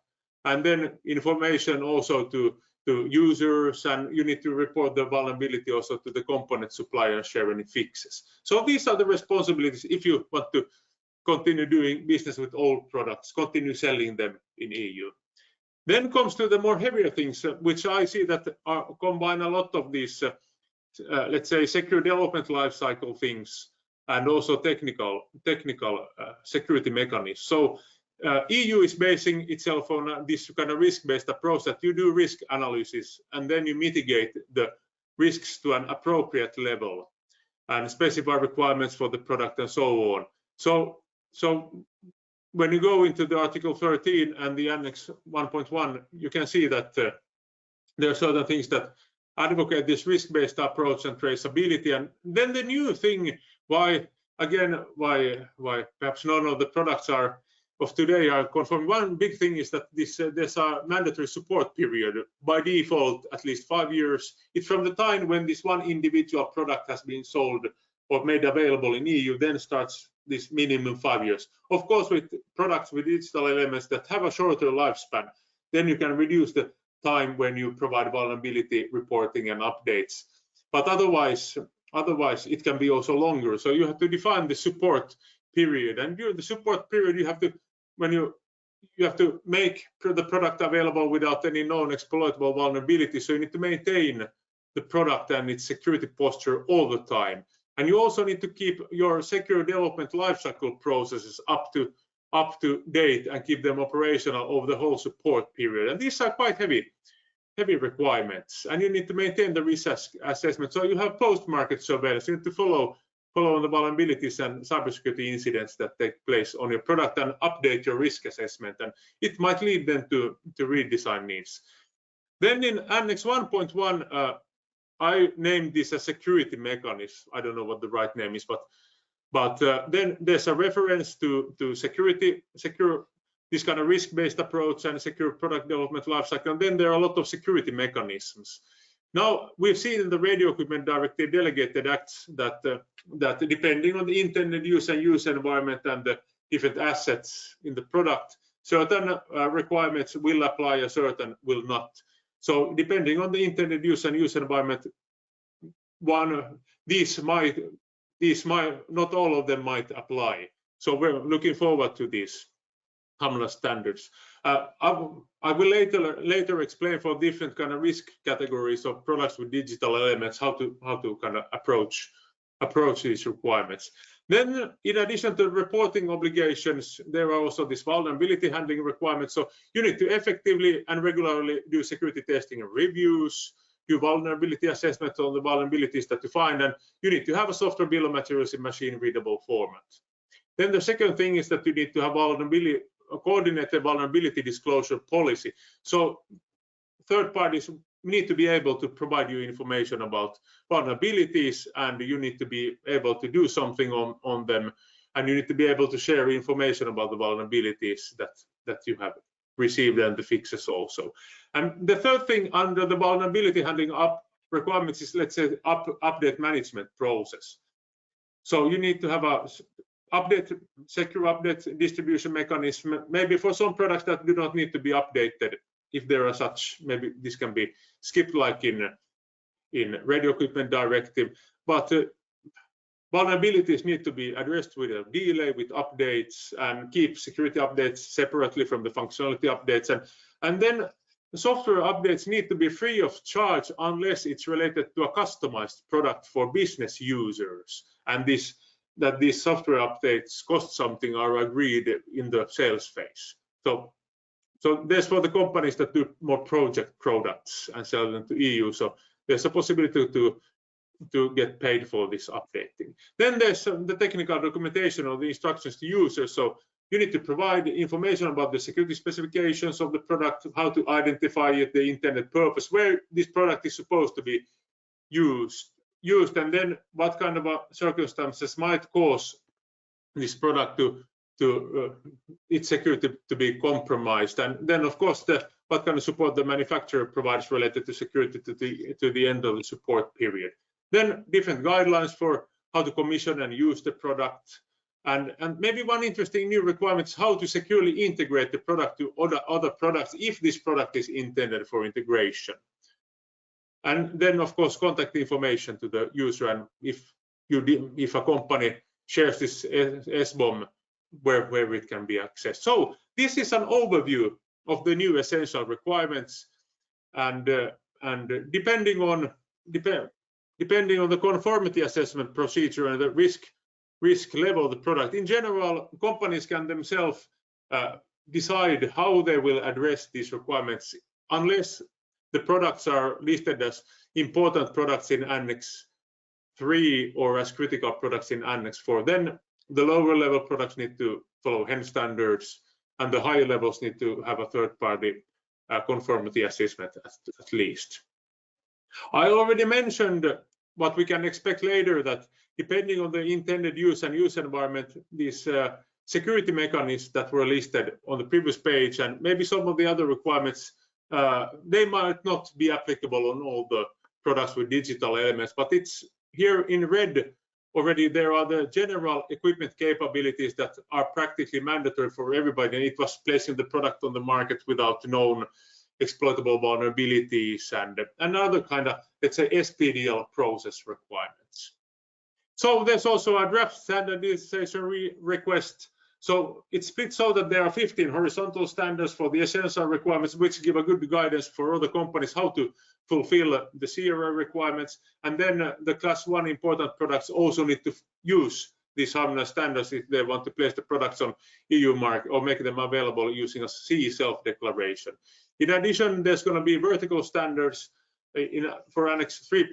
and then information also to users, and you need to report the vulnerability also to the component supplier and share any fixes. So these are the responsibilities if you want to continue doing business with old products, continue selling them in EU. Then comes to the more heavier things, which I see that combine a lot of these, let's say, secure development lifecycle things, and also technical security mechanisms. So EU is basing itself on this kind of risk-based approach, that you do risk analysis and then you mitigate the risks to an appropriate level and specify requirements for the product and so on. So when you go into the Article 13 and the Annex 1.1, you can see that there are certain things that advocate this risk-based approach and traceability. And then the new thing, why perhaps none of the products of today are conforming. One big thing is that there's a mandatory support period, by default at least 5 years. It's from the time when this one individual product has been sold or made available in EU, then starts this minimum 5 years. Of course, with products with digital elements that have a shorter lifespan, then you can reduce the time when you provide vulnerability reporting and updates. But otherwise it can be also longer. So you have to define the support period, and during the support period you have to, when you have to make the product available without any known exploitable vulnerability. So you need to maintain the product and its security posture all the time. And you also need to keep your secure development lifecycle processes up to date and keep them operational over the whole support period. And these are quite heavy requirements. And you need to maintain the risk assessment. So you have post-market surveillance. You need to follow the vulnerabilities and cybersecurity incidents that take place on your product and update your risk assessment. And it might lead them to redesign needs. Then in Annex 1.1, I named this a security mechanism. I don't know what the right name is, but then there's a reference to secure this kind of risk-based approach and secure product development lifecycle. And then there are a lot of security mechanisms. Now, we've seen in the Radio Equipment Directive delegated acts that depending on the intended use and use environment and the different assets in the product, certain requirements will apply and certain will not. So depending on the intended use and use environment, these might, not all of them might apply. So we're looking forward to these HAMLA standards. I will later explain for different kind of risk categories of products with digital elements how to kind of approach these requirements. Then, in addition to reporting obligations, there are also these vulnerability handling requirements. So you need to effectively and regularly do security testing and reviews, do vulnerability assessments on the vulnerabilities that you find, and you need to have a software bill of materials in machine readable format. Then the second thing is that you need to have a coordinated vulnerability disclosure policy. So third parties need to be able to provide you information about vulnerabilities, and you need to be able to do something on them, and you need to be able to share information about the vulnerabilities that you have received and the fixes also. And the third thing under the vulnerability handling requirements is, let's say, update management process. So you need to have a secure update distribution mechanism, maybe for some products that do not need to be updated. If there are such, maybe this can be skipped, like in radio equipment directive, but vulnerabilities need to be addressed with a delay, with updates, and keep security updates separately from the functionality updates. And then the software updates need to be free of charge unless it's related to a customized product for business users, and that these software updates cost something are agreed in the sales phase. So there's for the companies that do more project products and sell them to EU. So there's a possibility to get paid for this updating. Then there's the technical documentation of the instructions to users. So you need to provide information about the security specifications of the product, how to identify it, the intended purpose, where this product is supposed to be used, and then what kind of circumstances might cause this product its security to be compromised, and then of course what kind of support the manufacturer provides related to security to the end of the support period. Then different guidelines for how to commission and use the product, and maybe one interesting new requirement is how to securely integrate the product to other products if this product is intended for integration. And then of course contact information to the user, and if a company shares this SBOM, where it can be accessed. So this is an overview of the new essential requirements, and depending on the conformity assessment procedure and the risk level of the product, in general, companies can themselves decide how they will address these requirements, unless the products are listed as important products in Annex 3 or as critical products in Annex 4. Then the lower level products need to follow HEN standards, and the higher levels need to have a third-party conformity assessment at least. I already mentioned what we can expect later, that depending on the intended use and use environment, these security mechanisms that were listed on the previous page, and maybe some of the other requirements, they might not be applicable on all the products with digital elements, but it's here in red already. There are the general equipment capabilities that are practically mandatory for everybody, and it was placing the product on the market without known exploitable vulnerabilities and another kind of, let's say, SPDL process requirements. So there's also a draft standardization request. So it's split so that there are 15 horizontal standards for the essential requirements, which give a good guidance for other companies how to fulfill the CRA requirements. And then the class 1 important products also need to use these harmonized standards if they want to place the products on EU market or make them available using a CE self-declaration. In addition, there's going to be vertical standards for Annex 3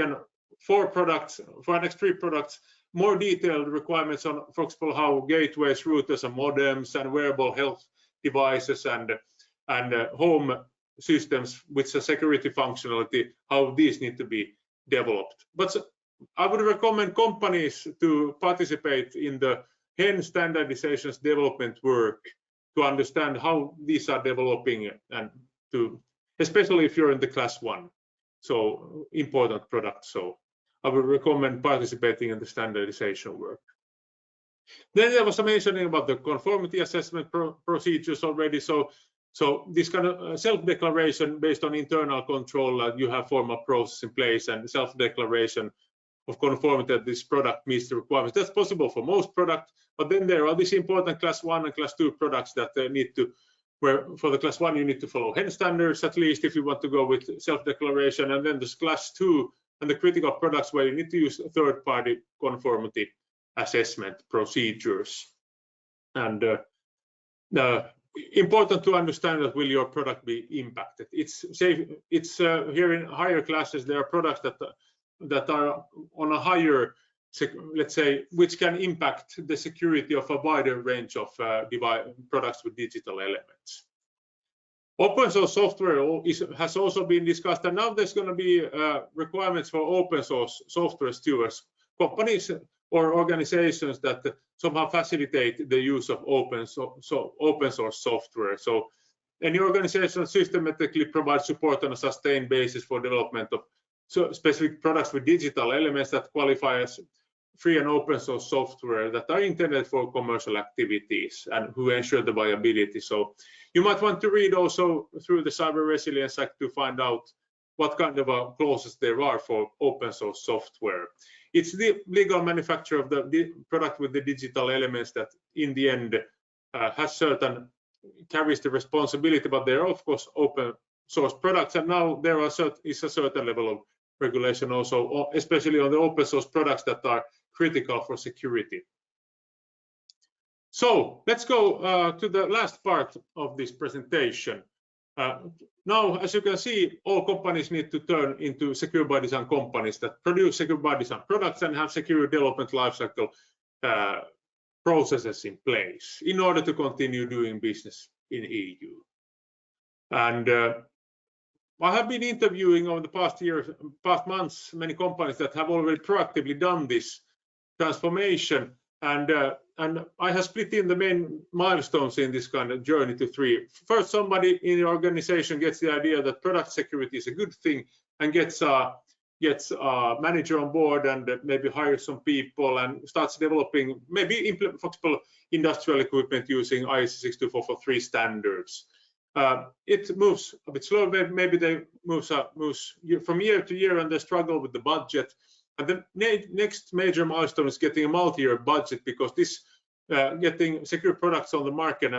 and 4 products. For Annex 3 products, more detailed requirements on, for example, how gateways, routers, and modems, and wearable health devices, and home systems with a security functionality, how these need to be developed. But I would recommend companies to participate in the HEN standardizations development work to understand how these are developing, and to, especially if you're in the class 1, so important products. So I would recommend participating in the standardization work. Then there was a mentioning about the conformity assessment procedures already. So this kind of self-declaration based on internal control, you have formal process in place, and self-declaration of conformity that this product meets the requirements. That's possible for most products, but then there are these important class 1 and class 2 products that need to, where for the class 1 you need to follow HEN standards at least if you want to go with self-declaration, and then this class 2 and the critical products where you need to use third-party conformity assessment procedures. And important to understand that will your product be impacted. It's safe. It's here in higher classes. There are products that are on a higher let's say, which can impact the security of a wider range of products with digital elements. Open source software has also been discussed, and now there's going to be requirements for open source software stewards, companies or organizations that somehow facilitate the use of open source software. So any organization systematically provides support on a sustained basis for development of specific products with digital elements that qualify as free and open source software that are intended for commercial activities and who ensure the viability. So you might want to read also through the Cyber Resilience Act to find out what kind of clauses there are for open source software. It's the legal manufacturer of the product with the digital elements that in the end carries the responsibility, but there are of course open source products, and now there is a certain level of regulation also, especially on the open source products that are critical for security. So let's go to the last part of this presentation. Now, as you can see, all companies need to turn into secure by design companies that produce secure by design products and have secure development lifecycle processes in place in order to continue doing business in EU. And I have been interviewing over the past months, many companies that have already proactively done this transformation, and I have split in the main milestones in this kind of journey to 3. First, somebody in the organization gets the idea that product security is a good thing and gets a manager on board and maybe hires some people and starts developing, maybe implement, for example, industrial equipment using IEC 62443 standards. It moves a bit slow. Maybe they move from year to year and they struggle with the budget. And the next major milestone is getting a multi-year budget, because this getting secure products on the market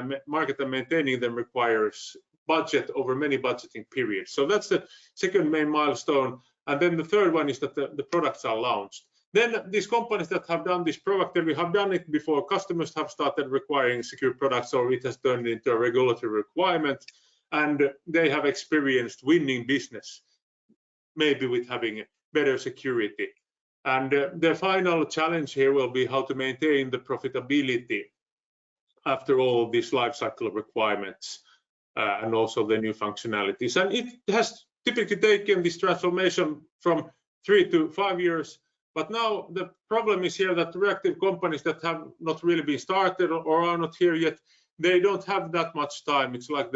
and maintaining them requires budget over many budgeting periods. So that's the second main milestone. And then the third one is that the products are launched. Then these companies that have done this proactively have done it before customers have started requiring secure products, or it has turned into a regulatory requirement, and they have experienced winning business, maybe with having better security. And the final challenge here will be how to maintain the profitability after all these lifecycle requirements and also the new functionalities. And it has typically taken this transformation from 3 to 5 years. But now the problem is here that reactive companies that have not really been started or are not here yet, they don't have that much time. It's like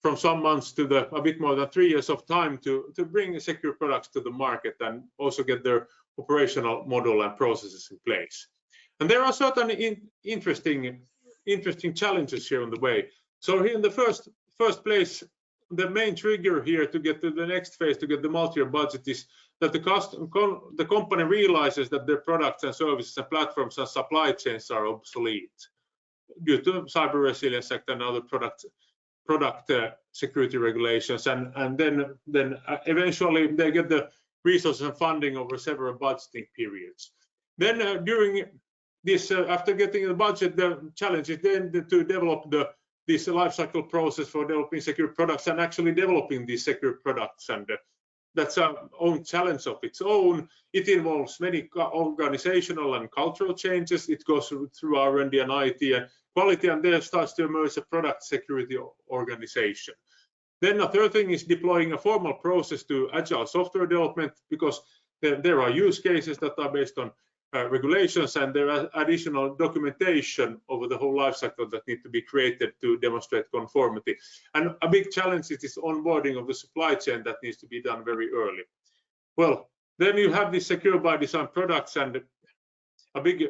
from some months to a bit more than 3 years of time to bring secure products to the market and also get their operational model and processes in place. And there are certain interesting challenges here on the way. So here in the first place, the main trigger here to get to the next phase, to get the multi-year budget, is that the company realizes that their products and services and platforms and supply chains are obsolete due to Cyber Resilience Act and other product security regulations, and then eventually they get the resources and funding over several budgeting periods. Then during this, after getting the budget, the challenge is then to develop this lifecycle process for developing secure products and actually developing these secure products, and that's our own challenge of its own. It involves many organizational and cultural changes. It goes through R&D and IT and quality, and there starts to emerge a product security organization. Then the third thing is deploying a formal process to agile software development, because there are use cases that are based on regulations, and there are additional documentation over the whole life cycle that need to be created to demonstrate conformity. And a big challenge is this onboarding of the supply chain that needs to be done very early. Well, then you have these secure by design products, and a big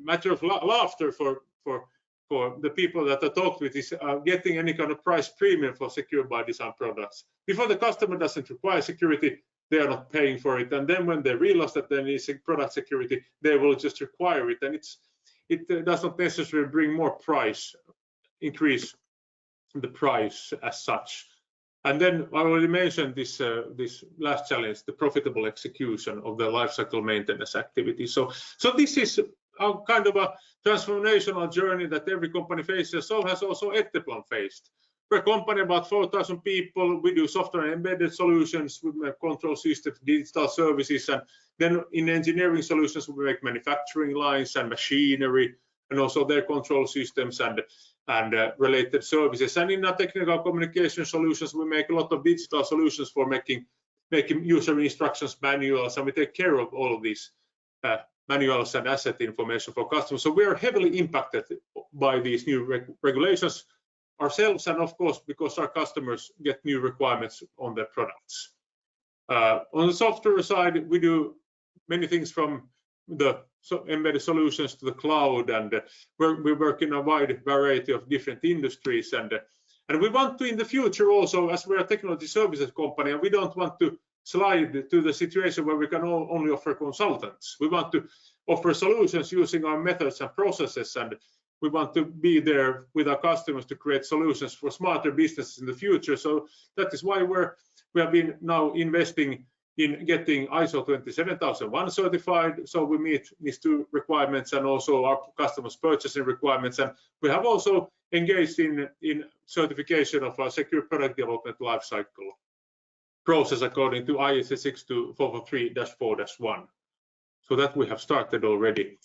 matter of laughter for the people that I talked with is getting any kind of price premium for secure by design products. Before the customer doesn't require security, they are not paying for it, and then when they realize that they need product security, they will just require it, and it does not necessarily bring more increase the price as such. And then I already mentioned this last challenge, the profitable execution of the lifecycle maintenance activity. So this is a kind of a transformational journey that every company faces. So has also Etteplan faced. we're a company about 4,000 people. We do software and embedded solutions, we make control systems, digital services, and then in engineering solutions we make manufacturing lines and machinery, and also their control systems and related services. And in our technical communication solutions, we make a lot of digital solutions for making user instructions manuals, and we take care of all of these manuals and asset information for customers. So we are heavily impacted by these new regulations ourselves, and of course because our customers get new requirements on their products. On the software side, we do many things from the embedded solutions to the cloud, and we work in a wide variety of different industries, and we want to in the future also, as we're a technology services company, and we don't want to slide to the situation where we can only offer consultants. We want to offer solutions using our methods and processes, and we want to be there with our customers to create solutions for smarter businesses in the future. So that is why we have been now investing in getting ISO 27001 certified, so we meet these two requirements and also our customers' purchasing requirements. And we have also engaged in certification of our secure product development lifecycle process according to ISO 62443-4-1. So that we have started already.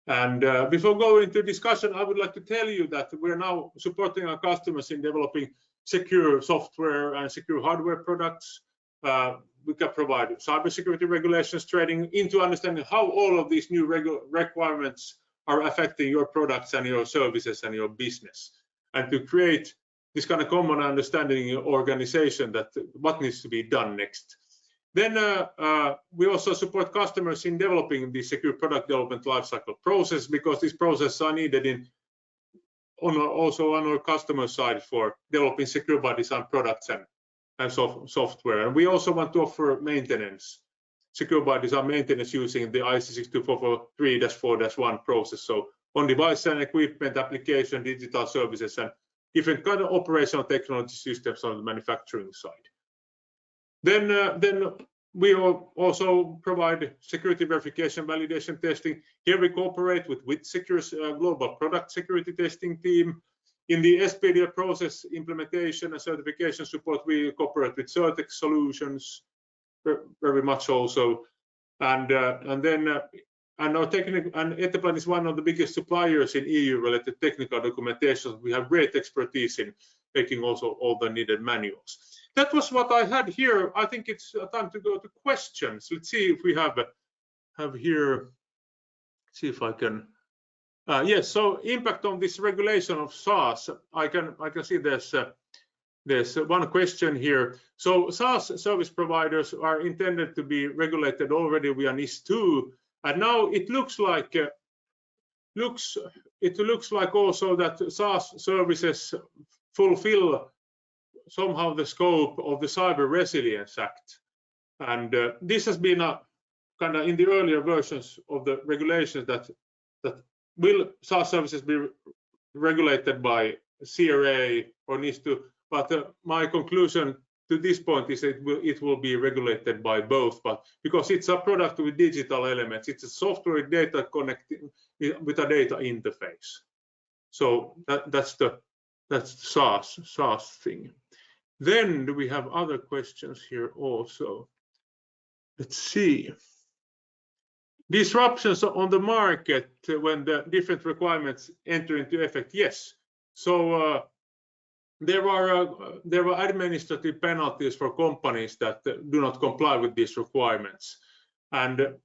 And before going into discussion, I would like to tell you that we're now supporting our customers in developing secure software and secure hardware products. We can provide cybersecurity regulations training into understanding how all of these new requirements are affecting your products and your services and your business, and to create this kind of common understanding in your organization that what needs to be done next. Then we also support customers in developing the secure product development lifecycle process, because these processes are needed also on our customer side for developing secure by design products and software. And we also want to offer maintenance, secure by design maintenance using the ISO 62443-4-1 process. So on device and equipment, application, digital services, and different kind of operational technology systems on the manufacturing side. Then we also provide security verification, validation testing. Here we cooperate with WithSecure's global product security testing team. In the SPDL process implementation and certification support, we cooperate with Certex Solutions very much also. And our technical, and Etteplan is one of the biggest suppliers in EU-related technical documentation. We have great expertise in making also all the needed manuals. That was what I had here. I think it's time to go to questions. Let's see if we have here. See if I can. Yes. So impact on this regulation of SaaS. I can see there's one question here. So SaaS service providers are intended to be regulated already via NIS2, and now it looks like also that SaaS services fulfill somehow the scope of the Cyber Resilience Act, and this has been a kind of in the earlier versions of the regulations that will SaaS services be regulated by CRA or NIS2, but my conclusion to this point is that it will be regulated by both, but because it's a product with digital elements, it's a software data connecting with a data interface. So that's the SaaS thing. Then do we have other questions here also? Let's see. Disruptions on the market when the different requirements enter into effect. Yes. So there are administrative penalties for companies that do not comply with these requirements. And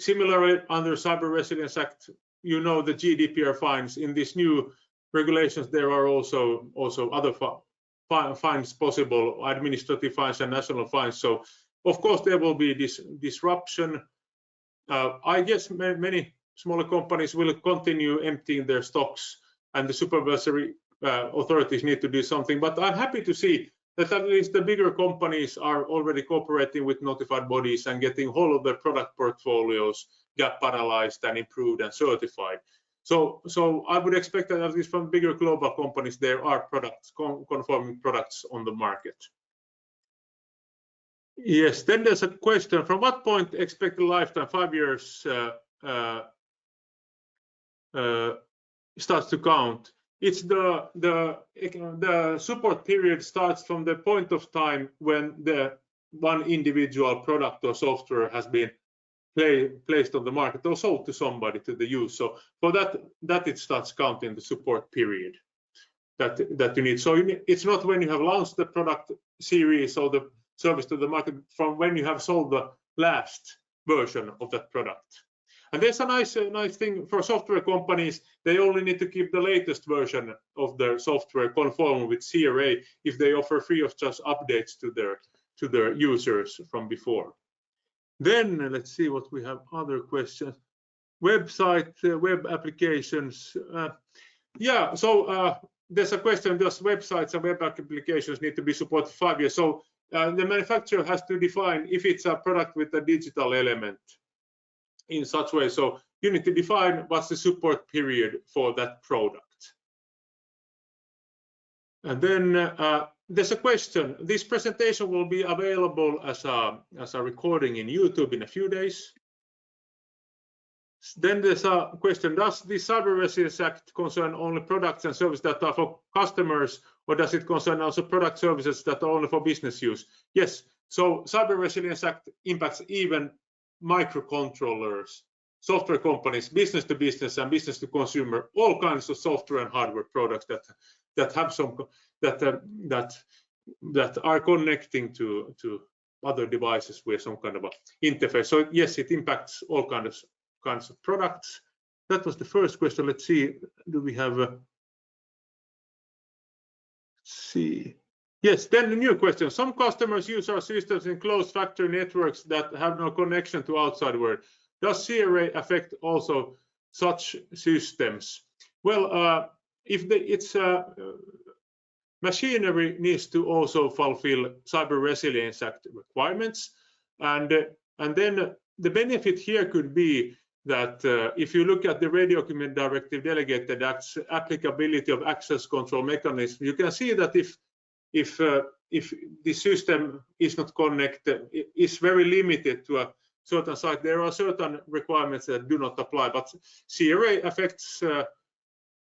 similarly, under Cyber Resilience Act, you know, the GDPR fines. In these new regulations, there are also other fines possible, administrative fines and national fines. So of course there will be this disruption. I guess many smaller companies will continue emptying their stocks, and the supervisory authorities need to do something. But I'm happy to see that at least the bigger companies are already cooperating with notified bodies and getting whole of their product portfolios gap analyzed and improved and certified. So I would expect that at least from bigger global companies there are conforming products on the market. Yes, then there's a question: from what point expected lifetime, 5 years, starts to count? it's the support period starts from the point of time when the one individual product or software has been placed on the market or sold to somebody to the use. So for that it starts counting the support period that you need. So it's not when you have launched the product series or the service to the market, from when you have sold the last version of that product. And there's a nice thing for software companies. They only need to keep the latest version of their software conform with CRA if they offer free of charge updates to their users from before. Then let's see what we have other questions. Website, web applications. Yeah, so there's a question, does websites and web applications need to be supported 5 years? So the manufacturer has to define if it's a product with a digital element in such way. So you need to define what's the support period for that product. And then there's a question. This presentation will be available as a recording in YouTube in a few days. Then there's a question, does the Cyber Resilience Act concern only products and services that are for customers, or does it concern also product services that are only for business use? Yes, so Cyber Resilience Act impacts even microcontrollers, software companies, business to business and business to consumer, all kinds of software and hardware products that have some that are connecting to other devices with some kind of a interface. So yes, it impacts all kinds of products. That was the first question. Let's see, do we have let's see. Yes, then the new question. Some customers use our systems in closed factory networks that have no connection to outside world. Does CRA affect also such systems? Well, if it's machinery needs to also fulfill Cyber Resilience Act requirements, and then the benefit here could be that if you look at the Radio Document Directive Delegated Act's applicability of access control mechanism, you can see that if the system is not connected, is very limited to a certain site, there are certain requirements that do not apply. But CRA affects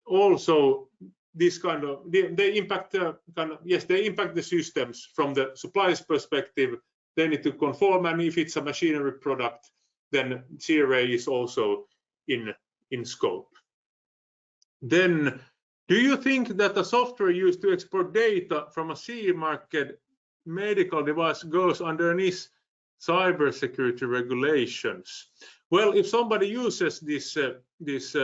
also this kind of, they impact they impact the systems from the supplier's perspective. They need to conform, and if it's a machinery product, then CRA is also in scope. Then, do you think that the software used to export data from a CE marked medical device goes underneath cybersecurity regulations? Well, if somebody uses this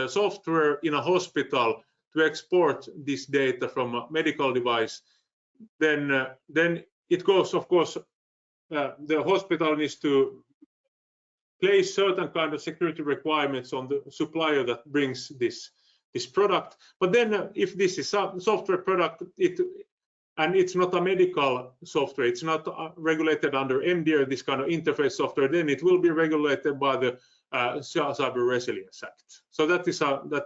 software in a hospital to export this data from a medical device, then it goes, of course, the hospital needs to place certain kind of security requirements on the supplier that brings this product. But then if this is a software product, and it's not a medical software, it's not regulated under MDR, this kind of interface software, then it will be regulated by the Cyber Resilience Act. So that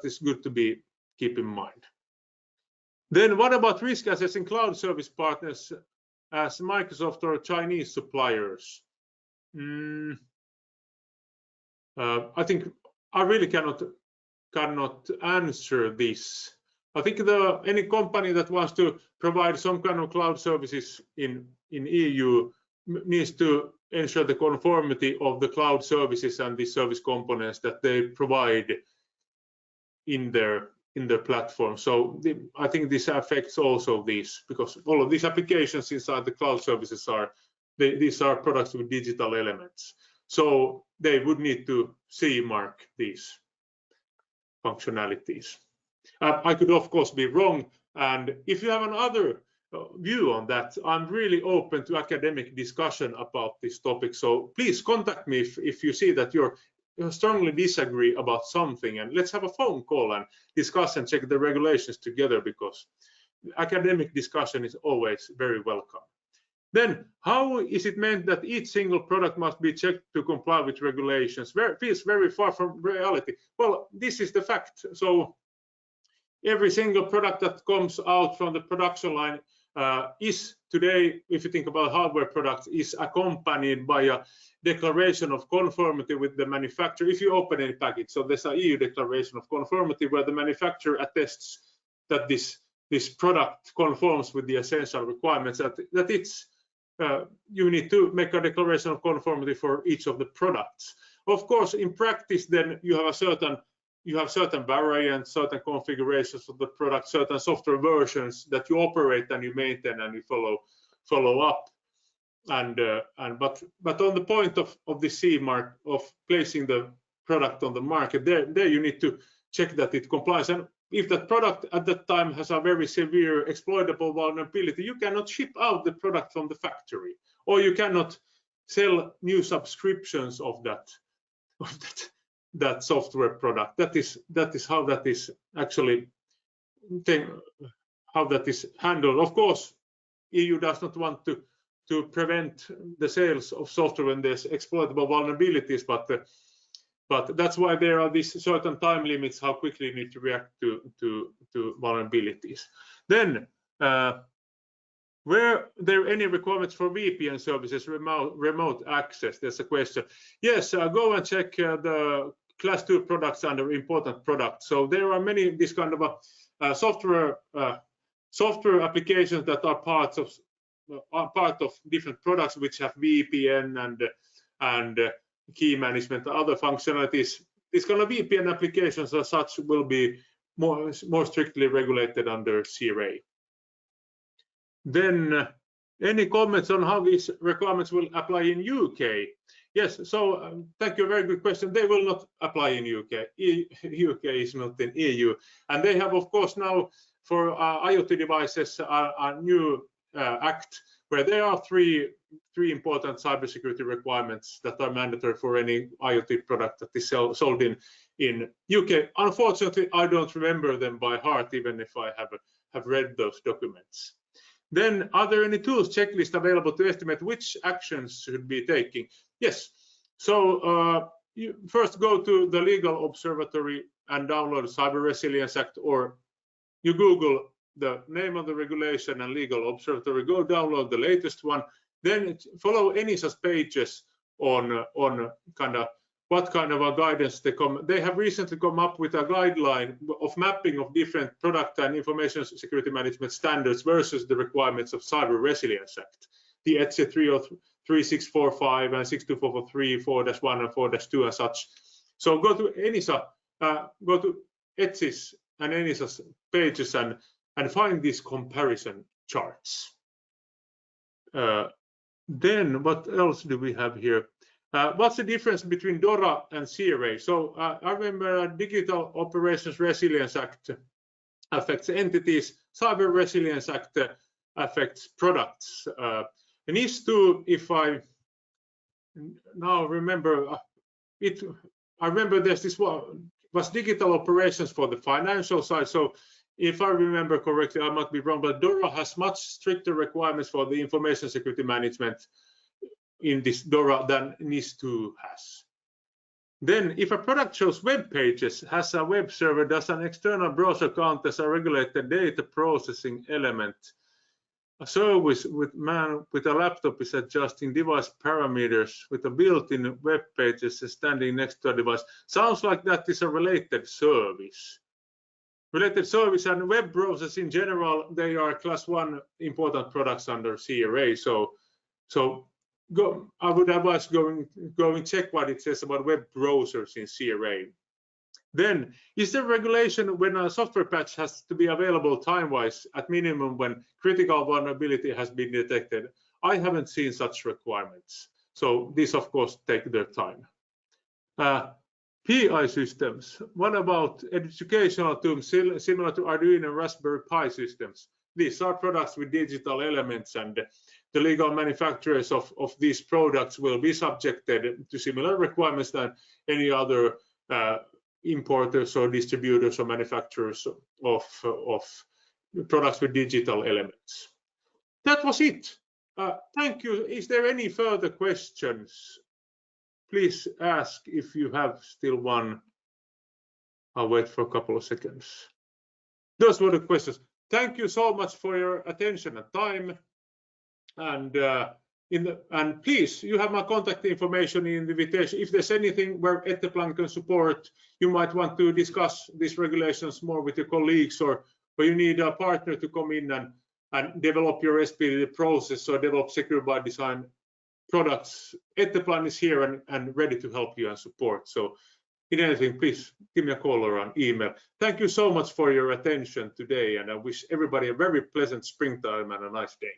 is good to keep in mind. Then what about risk assessing cloud service partners as Microsoft or Chinese suppliers? I think I really cannot answer this. I think any company that wants to provide some kind of cloud services in EU needs to ensure the conformity of the cloud services and the service components that they provide in their platform. So I think this affects also these, because all of these applications inside the cloud services these are products with digital elements. So they would need to CE mark these functionalities. I could of course be wrong, and if you have another view on that, I'm really open to academic discussion about this topic. So please contact me if you see that you strongly disagree about something, and let's have a phone call and discuss and check the regulations together, because academic discussion is always very welcome. Then, how is it meant that each single product must be checked to comply with regulations? Feels very far from reality. Well, this is the fact. So every single product that comes out from the production line is today, if you think about hardware products, is accompanied by a declaration of conformity with the manufacturer. If you open any package, so there's an EU declaration of conformity where the manufacturer attests that this product conforms with the essential requirements, that it's you need to make a declaration of conformity for each of the products. Of course, in practice, then you have certain variants, certain configurations of the product, certain software versions that you operate and you maintain and you follow up. But on the point of the CE mark, of placing the product on the market, there you need to check that it complies. And if that product at that time has a very severe exploitable vulnerability, you cannot ship out the product from the factory, or you cannot sell new subscriptions of that software product. That is how that is actually how that is handled. Of course, EU does not want to prevent the sales of software when there's exploitable vulnerabilities, but that's why there are these certain time limits how quickly you need to react to vulnerabilities. Then, were there any requirements for VPN services, remote access? There's a question. Yes, go and check the Class 2 products under important products. So there are many this kind of software applications that are part of different products which have VPN and key management, other functionalities. These kind of VPN applications as such will be more strictly regulated under CRA. Then, any comments on how these requirements will apply in UK? Yes, so thank you, very good question. They will not apply in UK. UK is not in EU, and they have, of course, now for IoT devices a new act where there are three important cybersecurity requirements that are mandatory for any IoT product that is sold in UK. Unfortunately, I don't remember them by heart, even if I have read those documents. Then, are there any tools checklist available to estimate which actions should be taking? Yes. So you first go to the Legal Observatory and download the Cyber Resilience Act, or you Google the name of the regulation and Legal Observatory, go download the latest one, then follow ENISA's pages on kind of what kind of a guidance they have recently come up with a guideline of mapping of different product and information security management standards versus the requirements of Cyber Resilience Act, the ETSI 3645 and 62443, 4-1 and 4-2 and such. So go to ENISA, go to ETSI's and ENISA's pages and find these comparison charts. Then what else do we have here? What's the difference between DORA and CRA? So I remember Digital Operations Resilience Act affects entities, Cyber Resilience Act affects products. And these two, if I now remember it, I remember there's this one was digital operations for the financial side. So if I remember correctly, I might be wrong, but DORA has much stricter requirements for the information security management in this DORA than NIS2 has. Then, if a product shows web pages, has a web server, does an external browser count as a regulated data processing element? A service with a laptop is adjusting device parameters with a built-in web pages standing next to a device. Sounds like that is a related service. Related service and web browsers in general, they are Class 1 important products under CRA. So I would advise going check what it says about web browsers in CRA. Then, is there regulation when a software patch has to be available time-wise at minimum when critical vulnerability has been detected? I haven't seen such requirements. So these, of course, take their time. PI systems. What about educational tools similar to Arduino and Raspberry Pi systems? These are products with digital elements, and the legal manufacturers of these products will be subjected to similar requirements than any other importers or distributors or manufacturers of products with digital elements. That was it. Thank you. Is there any further questions? Please ask if you have still one. I'll wait for a couple of seconds. Those were the questions. Thank you so much for your attention and time. And please, you have my contact information in the invitation. If there's anything where Etteplan can support, you might want to discuss these regulations more with your colleagues, or or you need a partner to come in and develop your SPD process or develop secure by design products, Etteplan is here and ready to help you and support. So in anything, please give me a call or an email. Thank you so much for your attention today, and I wish everybody a very pleasant springtime and a nice day.